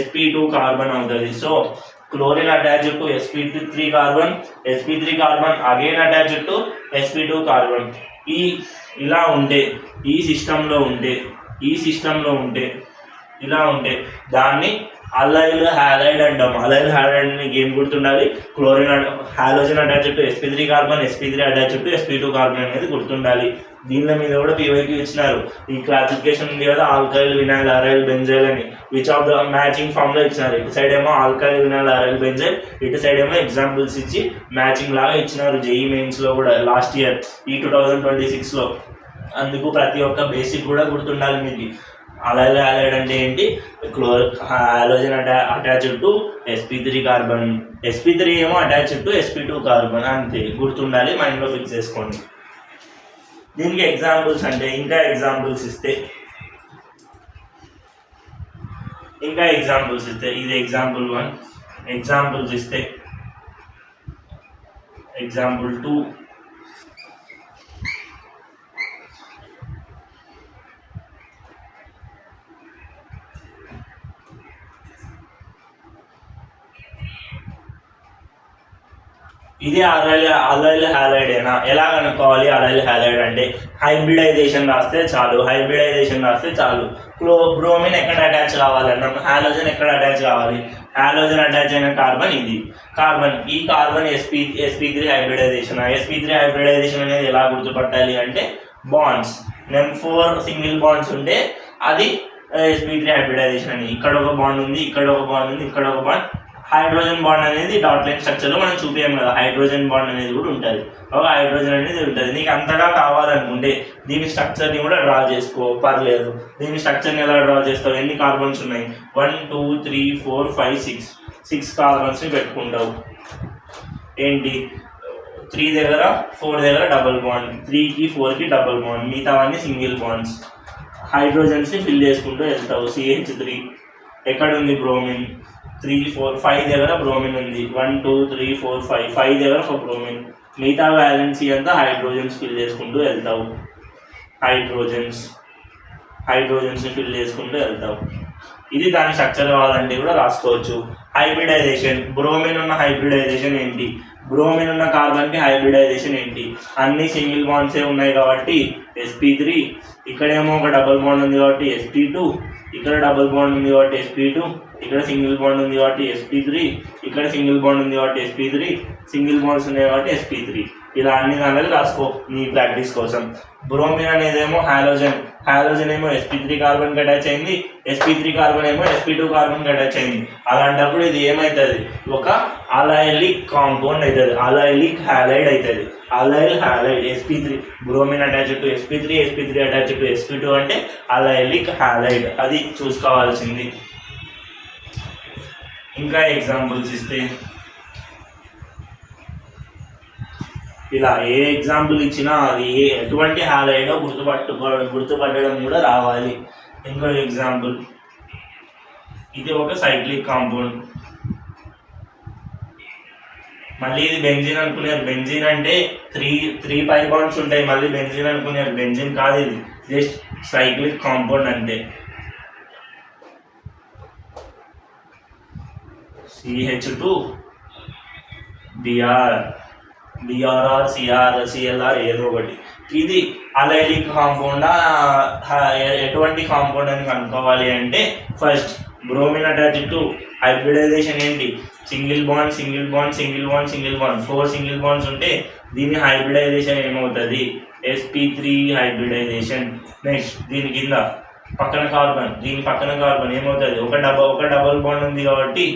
Speaker 1: sp2 కార్బన్ అవుతుంది. So chlorine attached to sp3 carbon, sp3 carbon again attached to sp2 carbon. ఇలా ఉంటే, ఈ సిస్టంలో ఉంటే ఇలా ఉంటే దాన్ని అలైల్ హాలైడ్ అంటాం. అలైల్ హాలైడ్ నీకు ఏం గుర్తుండాలి? Chlorine halogen attached to sp3 carbon, sp3 attached to sp2 carbon అనేది గుర్తుండాలి. దీనిలో మీద కూడా PYQ ఇచ్చినారు. ఈ క్లాసిఫికేషన్ ఉంది కదా, ఆల్కైల్, వినైల్, అరైల్, బెంజైల్ అని which of the matching form లో ఇచ్చినారు. ఇటు సైడ్ ఏమో ఆల్కైల్, వినైల్, అరైల్, బెంజైల్, ఇటు సైడ్ ఏమో ఎగ్జాంపుల్స్ ఇచ్చి మ్యాచింగ్ లాగా ఇచ్చినారు. JEE మెయిన్స్ లో కూడా లాస్ట్ ఇయర్ ఈ 2026లో. అందుకు ప్రతి ఒక్క బేసిక్ కూడా గుర్తుండాలి మీకు. అలైల్ హాలైడ్ అంటే ఏంటి? Halogen attached to sp3 carbon, sp3 ఏమో అటాచ్డ్ టు sp2 కార్బన్. అంతే, గుర్తుండాలి, మైండ్లో ఫిక్స్ చేసుకోండి. దీనికి ఎగ్జాంపుల్స్ అంటే ఇంకా ఎగ్జాంపుల్స్ ఇస్తే ఇది ఎగ్జాంపుల్ 1, ఎగ్జాంపుల్స్ ఇస్తే ఎగ్జాంపుల్ 2, ఇది అలైల్ హ్యాలైడేనా? ఎలా కనుక్కోవాలి అలైల్ హ్యాలైడ్ అంటే? హైబ్రిడైజేషన్ రాస్తే చాలు. బ్రోమిన్ ఎక్కడ అటాచ్ కావాలన్నాం, హాలోజన్ ఎక్కడ అటాచ్ కావాలి? హాలోజన్ అటాచ్ అయిన కార్బన్ ఇది. ఈ carbon sp3 hybridisation. sp3 hybridisation అనేది ఎలా గుర్తుపట్టాలి అంటే బాండ్స్, నెం4 సింగిల్ బాండ్స్ ఉంటే అది sp3 హైబ్రిడైజేషన్ అని. ఇక్కడ ఒక బాండ్ ఉంది, ఇక్కడ ఒక బాండ్. హైడ్రోజన్ బాండ్ అనేది డాట్ లైన్ స్ట్రక్చర్లో మనం చూపించాం కదా, హైడ్రోజన్ బాండ్ అనేది కూడా ఉంటుంది, ఒక హైడ్రోజన్ అనేది ఉంటుంది. నీకు అంతగా కావాలనుకుంటే దీని స్ట్రక్చర్ని కూడా డ్రా చేసుకో, పర్లేదు. దీని స్ట్రక్చర్ని ఎలా డ్రా చేస్తావు? ఎన్ని కార్బన్స్ ఉన్నాయి? 1 2 3 4 5 6 కార్బన్స్ని పెట్టుకుంటావు. ఏంటి 3 దగ్గర 4 దగ్గర డబుల్ బాండ్, 3కి 4కి డబుల్ బాండ్, మిగతావన్నీ సింగిల్ బాండ్స్. హైడ్రోజన్స్ని ఫిల్ చేసుకుంటూ వెళ్తావు. CH3 ఎక్కడ ఉంది? బ్రోమిన్. 3 4 5 దగ్గర బ్రోమిన్ ఉంది. 1 2 3 4 5 దగ్గర ఒక బ్రోమిన్. మిగతా వ్యాలెన్సీ అంతా హైడ్రోజన్స్ ఫిల్ చేసుకుంటూ వెళ్తావు. హైడ్రోజన్స్ని ఫిల్ చేసుకుంటూ వెళ్తావు. ఇది దాని స్ట్రక్చర్ కావాలంటే కూడా రాసుకోవచ్చు. హైబ్రిడైజేషన్, బ్రోమిన్ ఉన్న హైబ్రిడైజేషన్ ఏంటి? బ్రోమిన్ ఉన్న కార్బన్కి హైబ్రిడైజేషన్ ఏంటి? అన్ని సింగిల్ బాండ్సే ఉన్నాయి కాబట్టి sp3, ఇక్కడేమో ఒక డబుల్ బాండ్ ఉంది కాబట్టి sp2, ఇక్కడ డబుల్ బాండ్ ఉంది కాబట్టి sp2, ఇక్కడ సింగిల్ బాండ్ ఉంది కాబట్టి sp3, ఇక్కడ సింగిల్ బాండ్ ఉంది కాబట్టి sp3, సింగిల్ బాండ్స్ ఉన్నాయి కాబట్టి sp3. ఇలా అన్ని దానిలో రాసుకో నీ ప్రాక్టీస్ కోసం. బ్రోమిన్ అనేదేమో హాలోజన్ ఏమో sp3 కార్బన్కి అటాచ్ అయింది, sp3 కార్బన్ ఏమో sp2 కార్బన్కి అటాచ్ అయింది. అలాంటప్పుడు ఇది ఏమవుతుంది? ఒక అలైలిక్ కాంపౌండ్ అవుతుంది, అలైలిక్ హ్యాలైడ్ అవుతుంది. Allyl halide sp3, bromine attach to sp3 attach to sp2 అంటే అలైలిక్ హ్యాలైడ్. అది చూసుకోవాల్సింది. ఇంకా ఎగ్జాంపుల్స్ ఇస్తే ఇలా ఏ ఎగ్జాంపుల్ ఇచ్చినా అది ఎటువంటి హ్యాలైడో గుర్తుపట్టడం కూడా రావాలి. ఇంకో ఎగ్జాంపుల్, ఇది ఒక సైక్లిక్ కాంపౌండ్. మళ్ళీ ఇది బెంజిన్ అనుకున్నారు. బెంజిన్ అంటే 3 పై బాండ్స్ ఉంటాయి. మళ్ళీ బెంజిన్ అనుకున్నారు. బెంజిన్ కాదు, ఇది జస్ట్ సైక్లిక్ కాంపౌండ్ అంటే. CH2 BR CLR ఏదో ఒకటి. ఇది అలైలిక్ కాంపౌండా ఎటువంటి కాంపౌండ్ అని కనుక్కోవాలి అంటే first bromine attach to hybridization ఏంటి? సింగిల్ బాండ్ 4 సింగిల్ బాండ్స్ ఉంటే దీని హైబ్రిడైజేషన్ ఏమవుతుంది? sp3 hybridisation. నెక్స్ట్ దీని కింద పక్కన కార్బన్, దీని పక్కన కార్బన్ ఏమవుతుంది? ఒక డబుల్ బాండ్ ఉంది కాబట్టి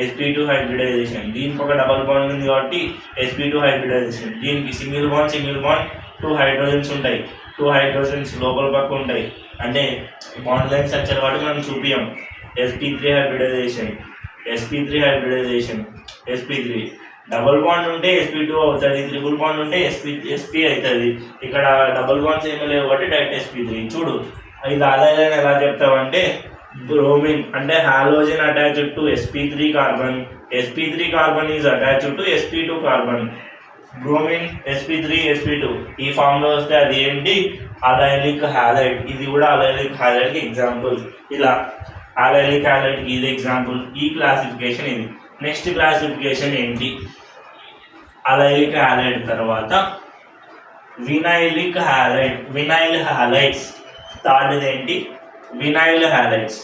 Speaker 1: sp2 హైబ్రిడైజేషన్. దీనికి ఒక డబుల్ బాండ్ ఉంది కాబట్టి sp2 హైబ్రిడైజేషన్. దీనికి సింగిల్ బాండ్ 2 హైడ్రోజన్స్ ఉంటాయి. 2 హైడ్రోజన్స్ లోపల పక్క ఉంటాయి. అంటే బాండ్ లైన్ స్ట్రక్చర్ కాబట్టి మనం చూపియం. sp3 hybridisation, sp3 double bond ఉంటే sp2 అవుతుంది, ట్రిపుల్ బాండ్ ఉంటే sp అవుతుంది. ఇక్కడ డబుల్ బాండ్స్ ఏమీ లేవు కాబట్టి డైరెక్ట్ sp3. చూడు ఇది అలైన్ ఎలా చెప్తామంటే బ్రోమిన్ అంటే halogen attached to sp3 carbon, sp3 carbon is attached to sp2 carbon. Bromine sp3 ఈ ఫామ్ లో వస్తే అది ఏంటి? అలైలిక్ హ్యాలైడ్. ఇది కూడా అలైలిక్ హ్యాలైడ్ కి ఎగ్జాంపుల్. ఇలా అలైలిక్ హ్యాలైడ్ కి ఇది ఎగ్జాంపుల్. ఈ క్లాసిఫికేషన్ ఇది. నెక్స్ట్ క్లాసిఫికేషన్ ఏంటి? అలైలిక్ హ్యాలైడ్ తర్వాత వినైల్ హ్యాలైడ్స్. థర్డ్ ఏంటి? Vinyl halides.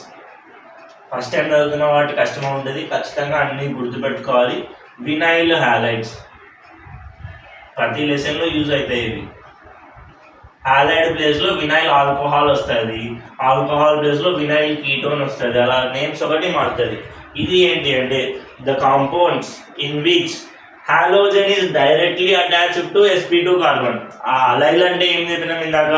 Speaker 1: ఫస్ట్ టైం చదువుతున్న వాటి కష్టంగా ఉంటుంది, ఖచ్చితంగా అన్ని గుర్తుపెట్టుకోవాలి. వినైల్ హ్యాలైడ్స్ ప్రతి లెసన్లో యూజ్ అవుతాయి. ఇవి హ్యాలైడ్ ప్లేస్లో వినైల్ ఆల్కహాల్ వస్తుంది, ఆల్కహాల్ ప్లేస్లో వినైల్ కీటోన్ వస్తుంది. అలా నేమ్స్ ఒకటి మారుతుంది. ఇది ఏంటి అంటే the compounds in which halogen is directly attached to sp2 carbon. ఆ అలైల్ అంటే ఏం చెప్పినాం ఇందాక?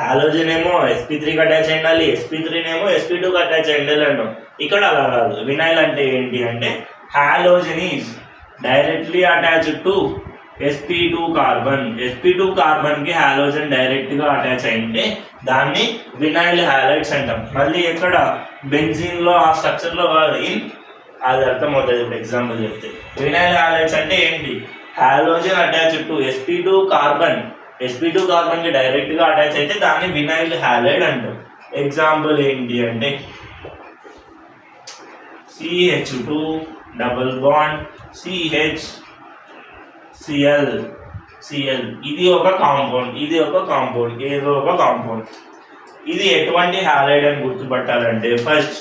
Speaker 1: హాలోజన్ ఏమో sp3కి అటాచ్ అయ్యాలి, sp3 ఏమో sp2కి అటాచ్ అయ్యాలి అంటాం. ఇక్కడ అలా కాదు. వినైల్ అంటే ఏంటి అంటే halogen is directly attached to sp2 carbon. sp2 కార్బన్కి హాలోజన్ డైరెక్ట్గా అటాచ్ అయింటే దాన్ని వినైల్ హ్యాలైడ్స్ అంటాం. మళ్ళీ ఎక్కడ? బెంజిన్లో ఆ స్ట్రక్చర్లో అది అర్థమవుతుంది. ఇప్పుడు ఎగ్జాంపుల్ చెప్తే వినైల్ హ్యాలైడ్స్ అంటే ఏంటి? హాలోజన్ అటాచ్డ్ టు sp2 కార్బన్కి డైరెక్ట్గా అటాచ్ అయితే దాన్ని వినైల్ హ్యాలైడ్ అంటాం. ఎగ్జాంపుల్ ఏంటి అంటే CH2 double bond CH CL CL ఇది ఒక కాంపౌండ్, ఇది ఒక కాంపౌండ్, ఏదో ఒక కాంపౌండ్. ఇది ఎటువంటి హాలైడ్ అని గుర్తుపట్టాలంటే ఫస్ట్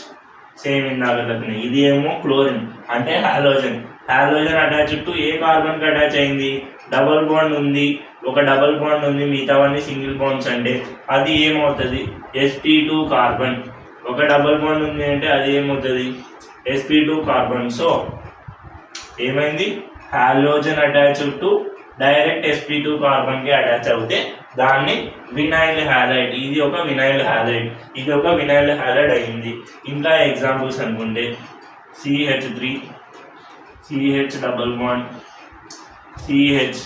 Speaker 1: సేమ్ ఇందాకనే ఇది ఏమో క్లోరిన్ అంటే హాలోజన్. హాలోజన్ అటాచ్ టు ఏ కార్బన్కి అటాచ్ అయింది? డబల్ బాండ్ ఉంది, ఒక డబల్ బాండ్ ఉంది, మిగతావన్నీ సింగిల్ బాండ్స్ అంటే అది ఏమవుతుంది? sp2 carbon. ఒక డబల్ బాండ్ ఉంది అంటే అది ఏమవుతుంది? sp2 carbon. సో ఏమైంది? Halogen attach to direct sp2 కార్బన్కి అటాచ్ అవుతే దాన్ని వినైల్ హ్యాలైడ్. ఇది ఒక వినైల్ హ్యాలైడ్, ఇది ఒక వినైల్ హ్యాలైడ్ అయింది. ఇంకా ఎగ్జాంపుల్స్ అనుకుంటే CH3 CH double bond CH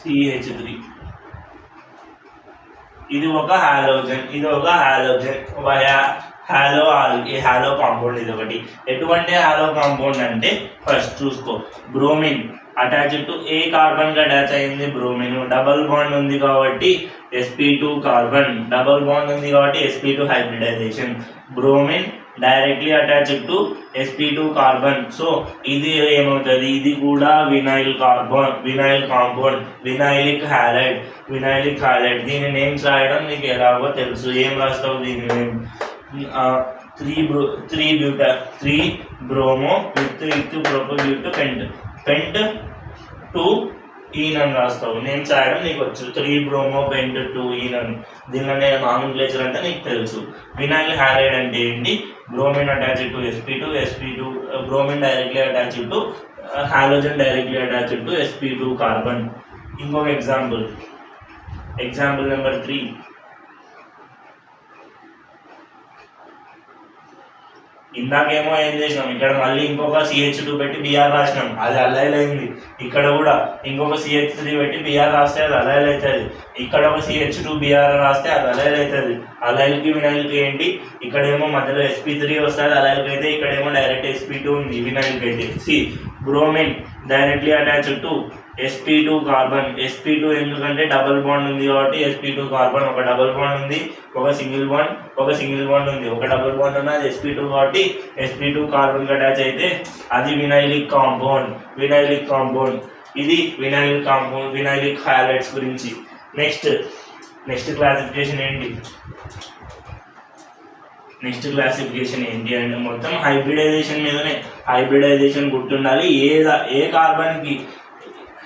Speaker 1: CH3 ఇది ఒక హాలోజన్, ఇది ఒక హాలోజన్ హాలో కాంపౌండ్. ఇది ఒకటి. ఎటువంటి హాలో కాంపౌండ్ అంటే ఫస్ట్ చూసుకో, బ్రోమిన్ అటాచ్ టు ఏ కార్బన్కి అటాచ్ అయింది? బ్రోమిన్. డబల్ బాండ్ ఉంది కాబట్టి sp2 కార్బన్, డబల్ బాండ్ ఉంది కాబట్టి sp2 hybridization. Bromine directly attach to sp2 carbon. So ఇది ఏమవుతుంది? ఇది కూడా వినైల్ కాంపౌండ్, వినైలిక్ హ్యాలైడ్. దీని నేమ్స్ రాయడం నీకు ఎలాగో తెలుసు. ఏం రాస్తావు దీని నేమ్? 3 బ్రోమో విత్ ప్రొపబ్యూట్ పెంట్ 2 ఈన్ అని రాస్తావు. నేమ్స్ రాయడం నీకు వచ్చు. 3 బ్రోమో పెంట్ 2 ఈన్ అని. దీనిలోనే నామినిక్లేచర్ అంటే నీకు తెలుసు. వినైల్ హ్యాలైడ్ అంటే ఏంటి? Bromine attach to sp2 bromine directly attach to halogen directly attach to sp2 carbon. ఇంకొక ఎగ్జాంపుల్ నెంబర్ 3. ఇందాకేమో ఏం చేసినాం, ఇక్కడ మళ్ళీ ఇంకొక CH2 పెట్టి Br రాసినాం, అది అలైల్ అయింది. ఇక్కడ కూడా ఇంకొక CH3 పెట్టి Br రాస్తే అది అలైల్ అవుతుంది. ఇక్కడ ఒక CH2 Br రాస్తే అది అలైల్ అవుతుంది. అలైల్కి వినైల్కి ఏంటి? ఇక్కడేమో మధ్యలో sp3 వస్తుంది అలైల్కి అయితే, ఇక్కడేమో డైరెక్ట్ sp2 ఉంది వినైల్కి అయితే. Bromine directly attach to sp2 carbon. sp2 ఎందుకంటే డబల్ బాండ్ ఉంది కాబట్టి sp2 కార్బన్. ఒక డబల్ బాండ్ ఉంది, ఒక సింగిల్ బాండ్ ఉంది. ఒక డబుల్ బాండ్ ఉన్నది sp2 కాబట్టి sp2 కార్బన్ అటాచ్ అయితే అది వినైలిక్ కాంపౌండ్. ఇది వినైలిక్ హ్యాలైడ్స్ గురించి. నెక్స్ట్ క్లాసిఫికేషన్ ఏంటి అంటే మొత్తం హైబ్రిడైజేషన్ మీదనే. హైబ్రిడైజేషన్ గుర్తుండాలి. ఏ కార్బన్కి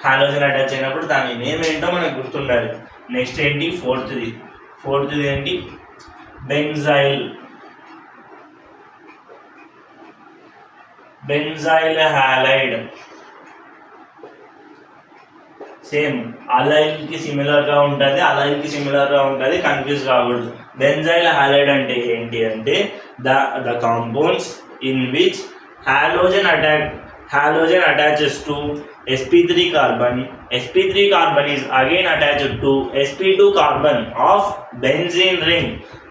Speaker 1: హాలోజన్ అటాచ్ అయినప్పుడు దాని నేమ్ ఏంటో మనకు గుర్తుండాలి. నెక్స్ట్ ఏంటి? ఫోర్త్ది ఏంటి? Benzyl halide. సేమ్ అలైల్కి సిమిలర్గా ఉంటుంది, కన్ఫ్యూజ్ కాకూడదు. బెంజైల్ హ్యాలైడ్ అంటే ఏంటి అంటే the compounds in which halogen attaches to sp3 carbon. sp3 carbon is again attached to sp2 carbon of benzene ring.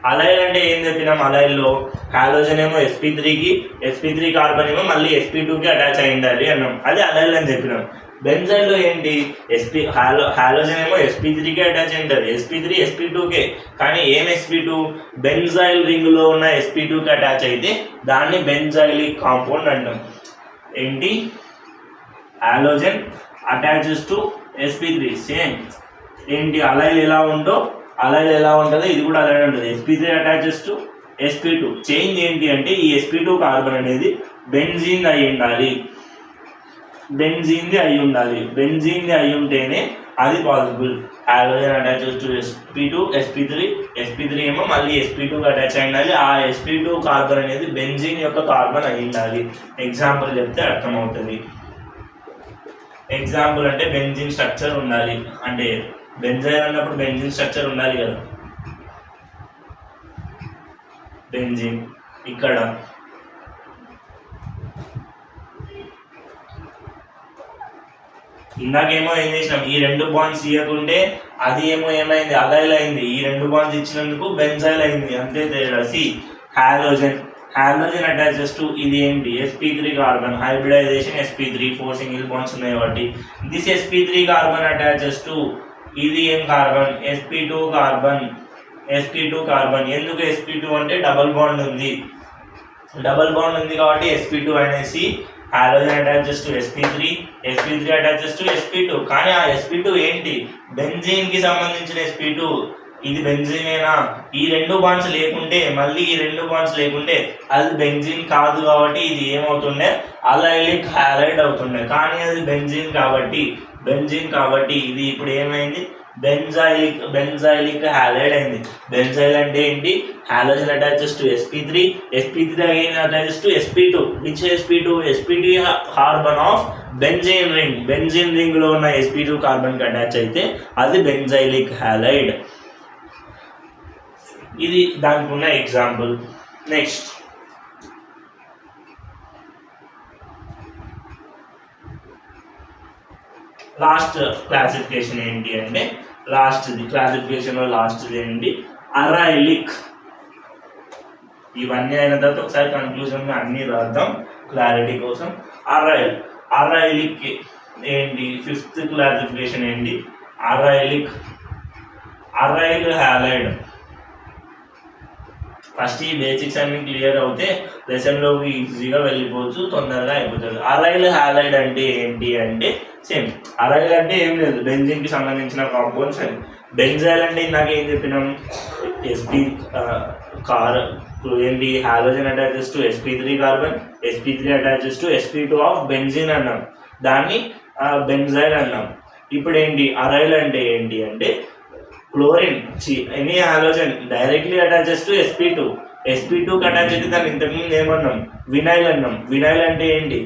Speaker 1: అలైల్ అంటే ఏం చెప్పినాం? అలైల్లో హాలోజన్ ఏమో sp3 కార్బన్ ఏమో మళ్ళీ sp2కి అటాచ్ అయి ఉండాలి అన్నాం. అది అలైల్ అని చెప్పినాం. బెంజైల్లో ఏంటి? హాలోజన్ ఏమో sp3కి అటాచ్ అయి ఉంటుంది, sp3 sp2కే. కానీ ఏం sp2? బెంజైల్ రింగ్లో ఉన్న sp2కి అటాచ్ అయితే దాన్ని బెంజైలిక్ కాంపౌండ్ అంటాం. ఏంటి? Halogen attaches to sp3. Same ఏంటి? అలైల్ ఎలా ఉంటుందో ఇది కూడా అలానే ఉంటుంది. sp3 attaches to sp2. Change ఏంటి అంటే ఈ sp2 కార్బన్ అనేది బెంజీన్ అయి ఉండాలి. బెంజీన్ది అయి ఉంటేనే అది possible. Halogen attaches to sp3 ఏమో మళ్ళీ sp2కి అటాచ్ అయి ఉండాలి. ఆ sp2 కార్బన్ అనేది బెంజీన్ యొక్క కార్బన్ అయి ఉండాలి. ఎగ్జాంపుల్ చెప్తే అర్థమవుతుంది. ఎగ్జాంపుల్ అంటే బెంజీన్ స్ట్రక్చర్ ఉండాలి. అంటే బెంజైన్ అన్నప్పుడు బెంజీన్ స్ట్రక్చర్ ఉండాలి కదా. బెంజీన్ ఇక్కడ ఇందాకేమో ఏం చేసినాం? ఈ 2 బాండ్స్ ఇవ్వకుంటే అది ఏమైంది? అలైల్ అయింది. ఈ 2 బాండ్స్ ఇచ్చినందుకు బెంజైల్ అయింది. అంతే తేడా. హాలోజన్ అటాచెస్ టు ఇది ఏంటి? sp3 carbon. Hybridisation sp3, 4 single bonds ఉన్నాయి కాబట్టి this sp3 carbon attaches to ఇది ఏం carbon? sp2 carbon. sp2 carbon. ఎందుకు sp2 అంటే డబుల్ బాండ్ ఉంది కాబట్టి sp2 అనేసి halogen attaches to sp3 attaches to sp2. కానీ ఆ sp2 ఏంటి? బెంజీన్ కి సంబంధించిన sp2. ఇది బెంజీనేనా? ఈ రెండు బాండ్స్ లేకుంటే అది బెంజీన్ కాదు కాబట్టి ఇది ఏమవుతుండే? అలైలిక్ హాలైడ్ అవుతుండే. కానీ అది బెంజీన్ కాబట్టి ఇది ఇప్పుడు ఏమైంది? బెంజైలిక్ హాలైడ్ అయింది. బెంజైల్ అంటే ఏంటి? Halogen attaches to sp3 again attaches to sp2. which sp2 carbon of benzene ring లో ఉన్న sp2 కార్బన్ కి అటాచ్ అయితే అది బెంజైలిక్ హాలైడ్. ఇది దానికి ఉన్న ఎగ్జాంపుల్. నెక్స్ట్ లాస్ట్ క్లాసిఫికేషన్ ఏంటి అంటే లాస్ట్ది ఏంటి? అరైలిక్. ఇవన్నీ అయిన తర్వాత ఒకసారి కన్క్లూజన్ అన్నీ రాద్దాం క్లారిటీ కోసం. అరైలిక్ ఏంటి? ఫిఫ్త్ క్లాసిఫికేషన్ ఏంటి? Aryl halide. ఫస్ట్ ఈ బేసిక్స్ అన్ని క్లియర్ అవుతే లెసన్లోకి ఈజీగా వెళ్ళిపోవచ్చు, తొందరగా అయిపోతుంది. అరైల్ హాలైడ్ అంటే ఏంటి అంటే సేమ్. అరైల్ అంటే ఏం లేదు, బెంజీన్ కి సంబంధించిన కాంపౌండ్స్ అని. బెంజైల్ అంటే ఇందాక ఏం చెప్పినాం? ఏంటి? Halogen attaches to sp3 carbon, sp3 attaches to sp2 of benzene అన్నాం, దాన్ని బెంజైల్ అన్నాం. ఇప్పుడు ఏంటి? అరైల్ అంటే ఏంటి అంటే chlorine any halogen directly attaches to sp2 కి అటాచ్ అయితే దాన్ని ఇంతకుముందు ఏమన్నాం? వినైల్ అన్నాం. వినైల్ అంటే ఏంటి?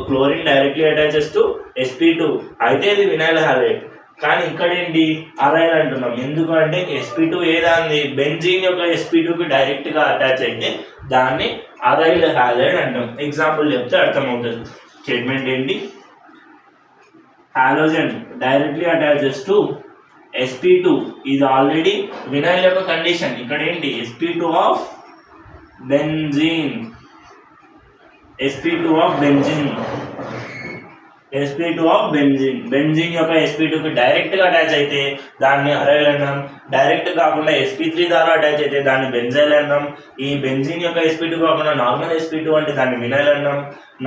Speaker 1: Chlorine directly attaches to sp2 అయితే ఇది వినైల్ హాలైడ్. కానీ ఇక్కడ ఏంటి? అరైల్ అంటున్నాం. ఎందుకు అంటే sp2 ఏదాన్ని? బెంజీన్ యొక్క sp2 కి డైరెక్ట్ గా అటాచ్ అయితే దాన్ని అరైల్ హాలైడ్ అంటాం. ఎగ్జాంపుల్ చెప్తే అర్థమవుతుంది. స్టేట్మెంట్ ఏంటి? Halogen directly attaches to sp2 ఇది ఆల్రెడీ వినైల్ యొక్క కండిషన్. ఇక్కడ ఏంటి? sp2 ఆఫ్ బెంజీన్ బెంజీన్ యొక్క sp2 కి డైరెక్ట్ గా అటాచ్ అయితే దాన్ని అరైల్ అన్నాం. డైరెక్ట్ కాకుండా sp3 ద్వారా అటాచ్ అయితే దాన్ని బెంజైల్ అన్నాం. ఈ బెంజీన్ యొక్క sp2 కాకుండా నార్మల్ sp2 అంటే దాన్ని వినైల్ అన్నాం.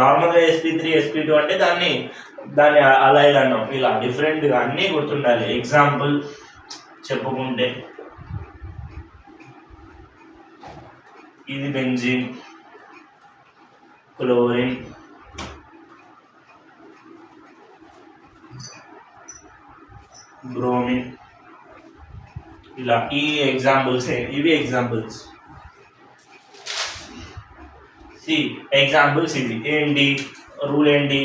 Speaker 1: నార్మల్ sp2 అంటే దాన్ని అలైల్ అన్నాం. ఇలా డిఫరెంట్గా అన్నీ గుర్తుండాలి. ఎగ్జాంపుల్ చెప్పుకుంటే ఇది బెంజీన్, క్లోరిన్, బ్రోమిన్, ఇలా ఈ ఎగ్జాంపుల్స్. ఇవి ఎగ్జాంపుల్స్. ఇది ఏంటి? రూల్ ఏంటి?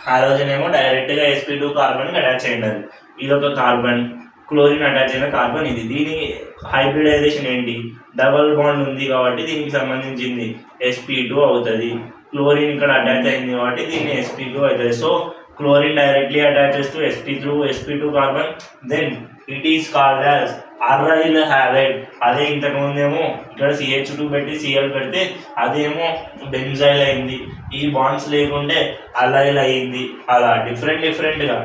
Speaker 1: హాలోజన్ ఏమో డైరెక్ట్గా sp2 కార్బన్కి అటాచ్ అయి ఉండాలి. ఇది ఒక కార్బన్, క్లోరిన్ అటాచ్ అయిన కార్బన్ ఇది. దీని హైబ్రిడైజేషన్ ఏంటి? డబల్ బాండ్ ఉంది కాబట్టి దీనికి సంబంధించింది sp2 అవుతుంది. క్లోరిన్ ఇక్కడ అటాచ్ అయింది కాబట్టి దీన్ని sp2 అవుతుంది. So chlorine directly attaches to sp2 carbon, then it is called as aryl halide. అదే ఇంతకుముందేమో ఇక్కడ CH2 పెట్టి Cl పెడితే అదేమో బెంజైల్ అయింది. ఈ బాండ్స్ లేకుంటే అలైల్ అయింది. అలా డిఫరెంట్గా.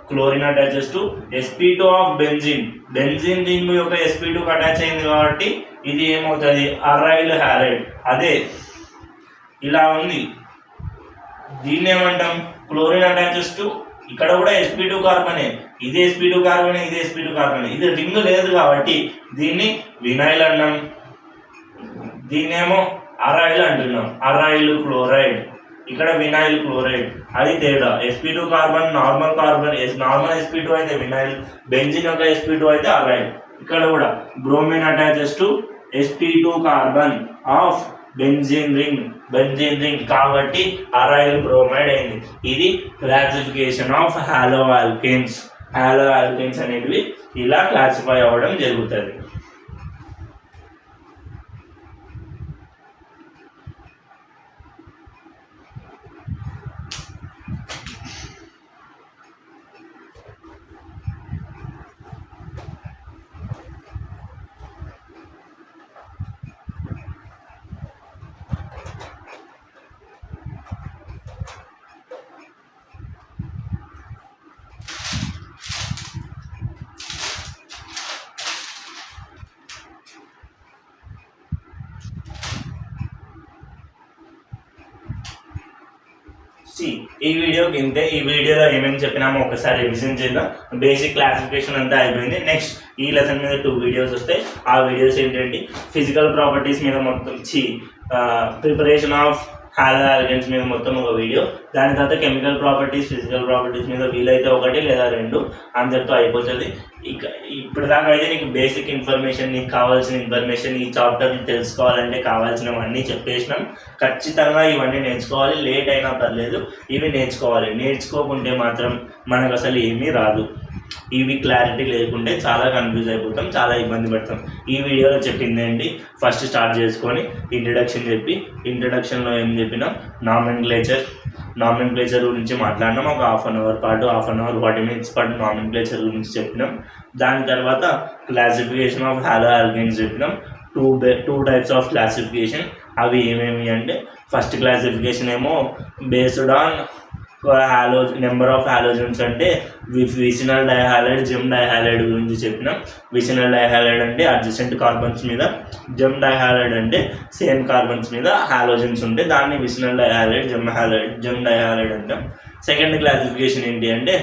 Speaker 1: Chlorine attaches to sp2 of benzene ring యొక్క sp2 కి అటాచ్ అయింది కాబట్టి ఇది ఏమవుతుంది? Aryl halide. అదే ఇలా ఉంది. దీన్ని ఏమంటాం? క్లోరిన్ అటాచెస్ టు, ఇక్కడ కూడా sp2 కార్బనే, ఇది sp2 కార్బనే, ఇది రింగ్ లేదు కాబట్టి దీన్ని వినైల్ అన్నాం. దీన్నేమో అరైల్ అంటున్నాం. అరైల్ క్లోరైడ్, ఇక్కడ వినైల్ క్లోరైడ్. అది తేడా. sp2 కార్బన్ నార్మల్ sp2 అయితే వినైల్, బెంజీన్ యొక్క sp2 అయితే అరైల్. ఇక్కడ కూడా bromine attaches to sp2 carbon of benzene ring కాబట్టి అరైల్ బ్రోమైడ్ అయింది. ఇది క్లాసిఫికేషన్ ఆఫ్ హాలో ఆల్కేన్స్ అనేటివి ఇలా క్లాసిఫై అవ్వడం జరుగుతుంది. ఈ వీడియోకి ఇంతే. ఈ వీడియోలో ఏమేమి చెప్పినామో ఒకసారి రివిజన్ చేద్దాం. బేసిక్ క్లాసిఫికేషన్ అంతా అయిపోయింది. నెక్స్ట్ ఈ లెసన్ మీద 2 వీడియోస్ వస్తాయి. ఆ వీడియోస్ ఏంటంటే ఫిజికల్ ప్రాపర్టీస్ మీద మొత్తం ప్రిపరేషన్ ఆఫ్ హాలో ఆల్కేన్స్ మీద మొత్తం ఒక వీడియో, దాని తర్వాత కెమికల్ ప్రాపర్టీస్, ఫిజికల్ ప్రాపర్టీస్ మీద వీలైతే 1 లేదా 2 అందరితో అయిపోతుంది. ఇక ఇప్పటిదాకా అయితే నీకు బేసిక్ ఇన్ఫర్మేషన్, నీకు కావాల్సిన ఇన్ఫర్మేషన్, ఈ చాప్టర్ తెలుసుకోవాలంటే కావాల్సినవన్నీ చెప్పేసినాం. ఖచ్చితంగా ఇవన్నీ నేర్చుకోవాలి. లేట్ అయినా పర్లేదు, ఇవి నేర్చుకోవాలి. నేర్చుకోకుంటే మాత్రం మనకు అసలు ఏమీ రాదు. ఇవి క్లారిటీ లేకుంటే చాలా కన్ఫ్యూజ్ అయిపోతాం, చాలా ఇబ్బంది పడతాం. ఈ వీడియోలో చెప్పింది ఏంటి, ఫస్ట్ స్టార్ట్ చేసుకొని ఇంట్రడక్షన్ చెప్పి, ఇంట్రడక్షన్లో ఏం చెప్పినా నామిన్క్లేచర్ గురించి మాట్లాడినాం. ఒక హాఫ్ అన్ అవర్ 40 minutes పాటు నామిన్క్లేచర్ గురించి చెప్పినాం. దాని తర్వాత క్లాసిఫికేషన్ ఆఫ్ హాలో ఆల్కేన్స్ చెప్పినాం. 2 types ఆఫ్ క్లాసిఫికేషన్. అవి ఏమేమి అంటే ఫస్ట్ క్లాసిఫికేషన్ ఏమో based on number of halogens, అంటే విసినల్ డైహాలైడ్, జెమ్ డైహాలైడ్ గురించి చెప్పినాం. విసినల్ డైహాలైడ్ అంటే అడ్జసెంట్ కార్బన్స్ మీద, జెమ్ డైహాలైడ్ అంటే సేమ్ కార్బన్స్ మీద హాలోజన్స్ ఉంటే దాన్ని విసినల్ డైహాలైడ్, జెమ్ డైహాలైడ్ అంటాం. సెకండ్ క్లాసిఫికేషన్ ఏంటి అంటే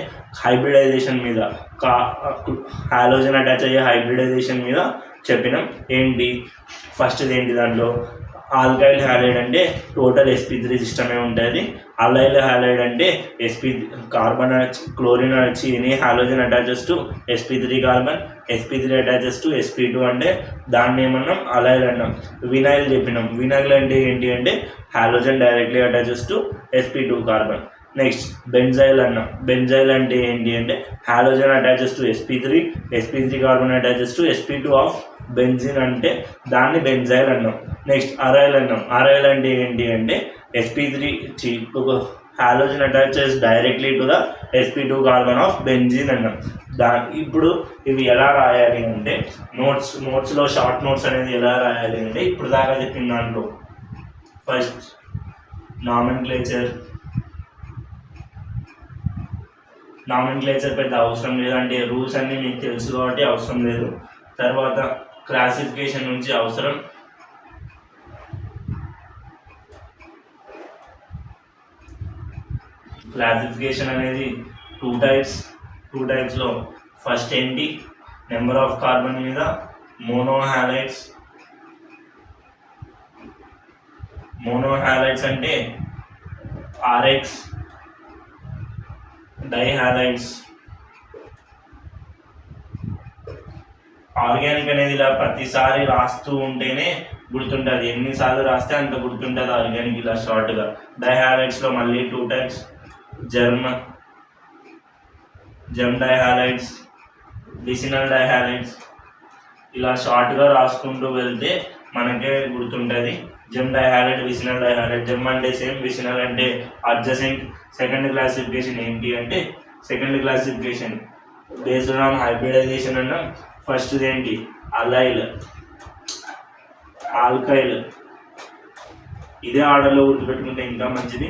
Speaker 1: హైబ్రిడైజేషన్ మీద, హాలోజన్ అటాచ్ అయ్యే హైబ్రిడైజేషన్ మీద చెప్పినాం. ఏంటి ఫస్ట్ది ఏంటి, దాంట్లో ఆల్కైల్ హ్యాలైడ్ అంటే టోటల్ sp3 సిస్టమే ఉంటుంది. అలైల్ హ్యాలైడ్ అంటే కార్బన్ క్లోరిన్ వచ్చి any halogen attaches to sp3 carbon, sp3 attaches to sp2 అంటే దాన్ని ఏమన్నాం, అలైల్ అన్నాం. వినైల్ చెప్పినాం. వినైల్ అంటే ఏంటి అంటే halogen directly attaches to sp2 carbon. Next benzyl అన్నాం. బెంజైల్ అంటే ఏంటి అంటే halogen attaches to sp3 carbon attaches to sp2 of benzene అంటే దాన్ని బెంజైల్ అన్నాం. నెక్స్ట్ అరైల్ అన్నాం. అరైల్ అంటే ఏంటి అంటే sp3 halogen attaches directly to the sp2 carbon of benzene అన్నాం. ఇప్పుడు ఇవి ఎలా రాయాలి అంటే నోట్స్లో షార్ట్ నోట్స్ అనేది ఎలా రాయాలి అంటే ఇప్పుడు దాకా చెప్పిన దాంట్లో ఫస్ట్ నామిన్క్లేచర్ పెద్ద అవసరం లేదు, అంటే రూల్స్ అన్నీ మీకు తెలుసు కాబట్టి అవసరం లేదు. తర్వాత క్లాసిఫికేషన్ నుంచి అవసరం. క్లాసిఫికేషన్ అనేది 2 టైప్స్లో ఫస్ట్ ఏంటి, నెంబర్ ఆఫ్ కార్బన్ మీద మోనోహాలైడ్స్ అంటే RX, డైహాలైడ్స్. ఆర్గానిక్ అనేది ఇలా ప్రతిసారి రాస్తూ ఉంటేనే గుర్తుంటుంది, ఎన్నిసార్లు రాస్తే అంత గుర్తుంటుంది ఆర్గానిక్ ఇలా షార్ట్గా. డైహాలైడ్స్లో మళ్ళీ 2 types, gem dihalides, vicinal dihalides. ఇలా షార్ట్గా రాసుకుంటూ వెళ్తే మనకే గుర్తుంటుంది. Gem dihalide, vicinal dihalide. Gem అంటే సేమ్, విసినల్ అంటే అడ్జసెంట్. సెకండ్ క్లాసిఫికేషన్ ఏంటి అంటే second classification based on hybridization అన్నాం. ఫస్ట్ది ఏంటి, ఆల్కైల్. ఇదే ఆర్డర్లో గుర్తుపెట్టుకుంటే ఇంకా మంచిది.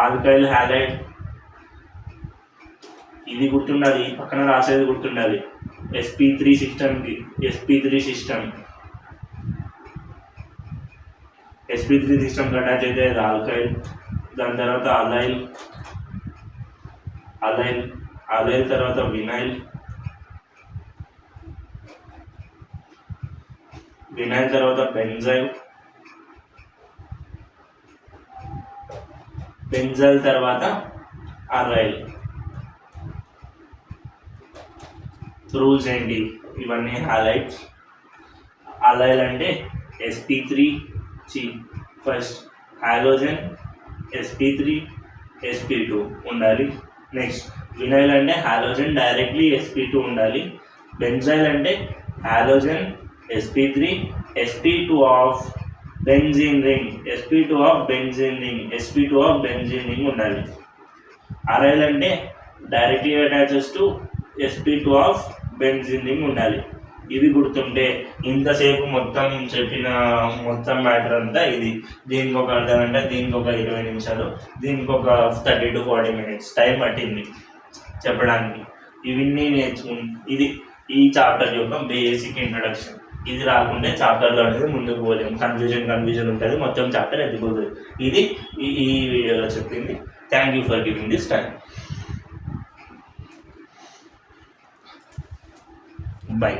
Speaker 1: ఆల్కైల్ హ్యాలైడ్ ఇది గుర్తుండాలి, పక్కన రాసేది గుర్తుండాలి. sp3 సిస్టమ్కి అటాచ్ అయితే అది ఆల్కైల్. దాని తర్వాత అలైల్ తర్వాత వినైల్ తర్వాత బెంజైల్ తర్వాత అరైల్. రూల్స్ ఏంటి, ఇవన్నీ హాలైడ్స్. అలైల్ అంటే ఫస్ట్ హాలోజన్ sp3 sp2 ఉండాలి. నెక్స్ట్ వినైల్ అంటే హాలోజన్ డైరెక్ట్లీ sp2 ఉండాలి. బెంజైల్ అంటే halogen sp3 sp2 of benzene ring, sp2 of benzene ring ఉండాలి. అరైల్ అంటే directly attaches to sp2 of benzene ring ఉండాలి. ఇవి గుర్తుంటే ఇంతసేపు మొత్తం చెప్పిన మ్యాటర్ అంతా ఇది. దీనికి ఒక అర్ధగంట, దీనికి ఒక 20 నిమిషాలు, దీనికి ఒక 30 to 40 minutes టైం పట్టింది చెప్పడానికి. ఇవన్నీ ఇది ఈ చాప్టర్ యొక్క బేసిక్ ఇంట్రడక్షన్. ఇది రాకుంటే చాప్టర్లో అనేది ముందుకు పోలేము, కన్ఫ్యూజన్ ఉంటుంది, మొత్తం చాప్టర్ ఎత్తిపోతుంది. ఇది ఈ వీడియోలో చెప్పింది. Thank you for giving this time. By.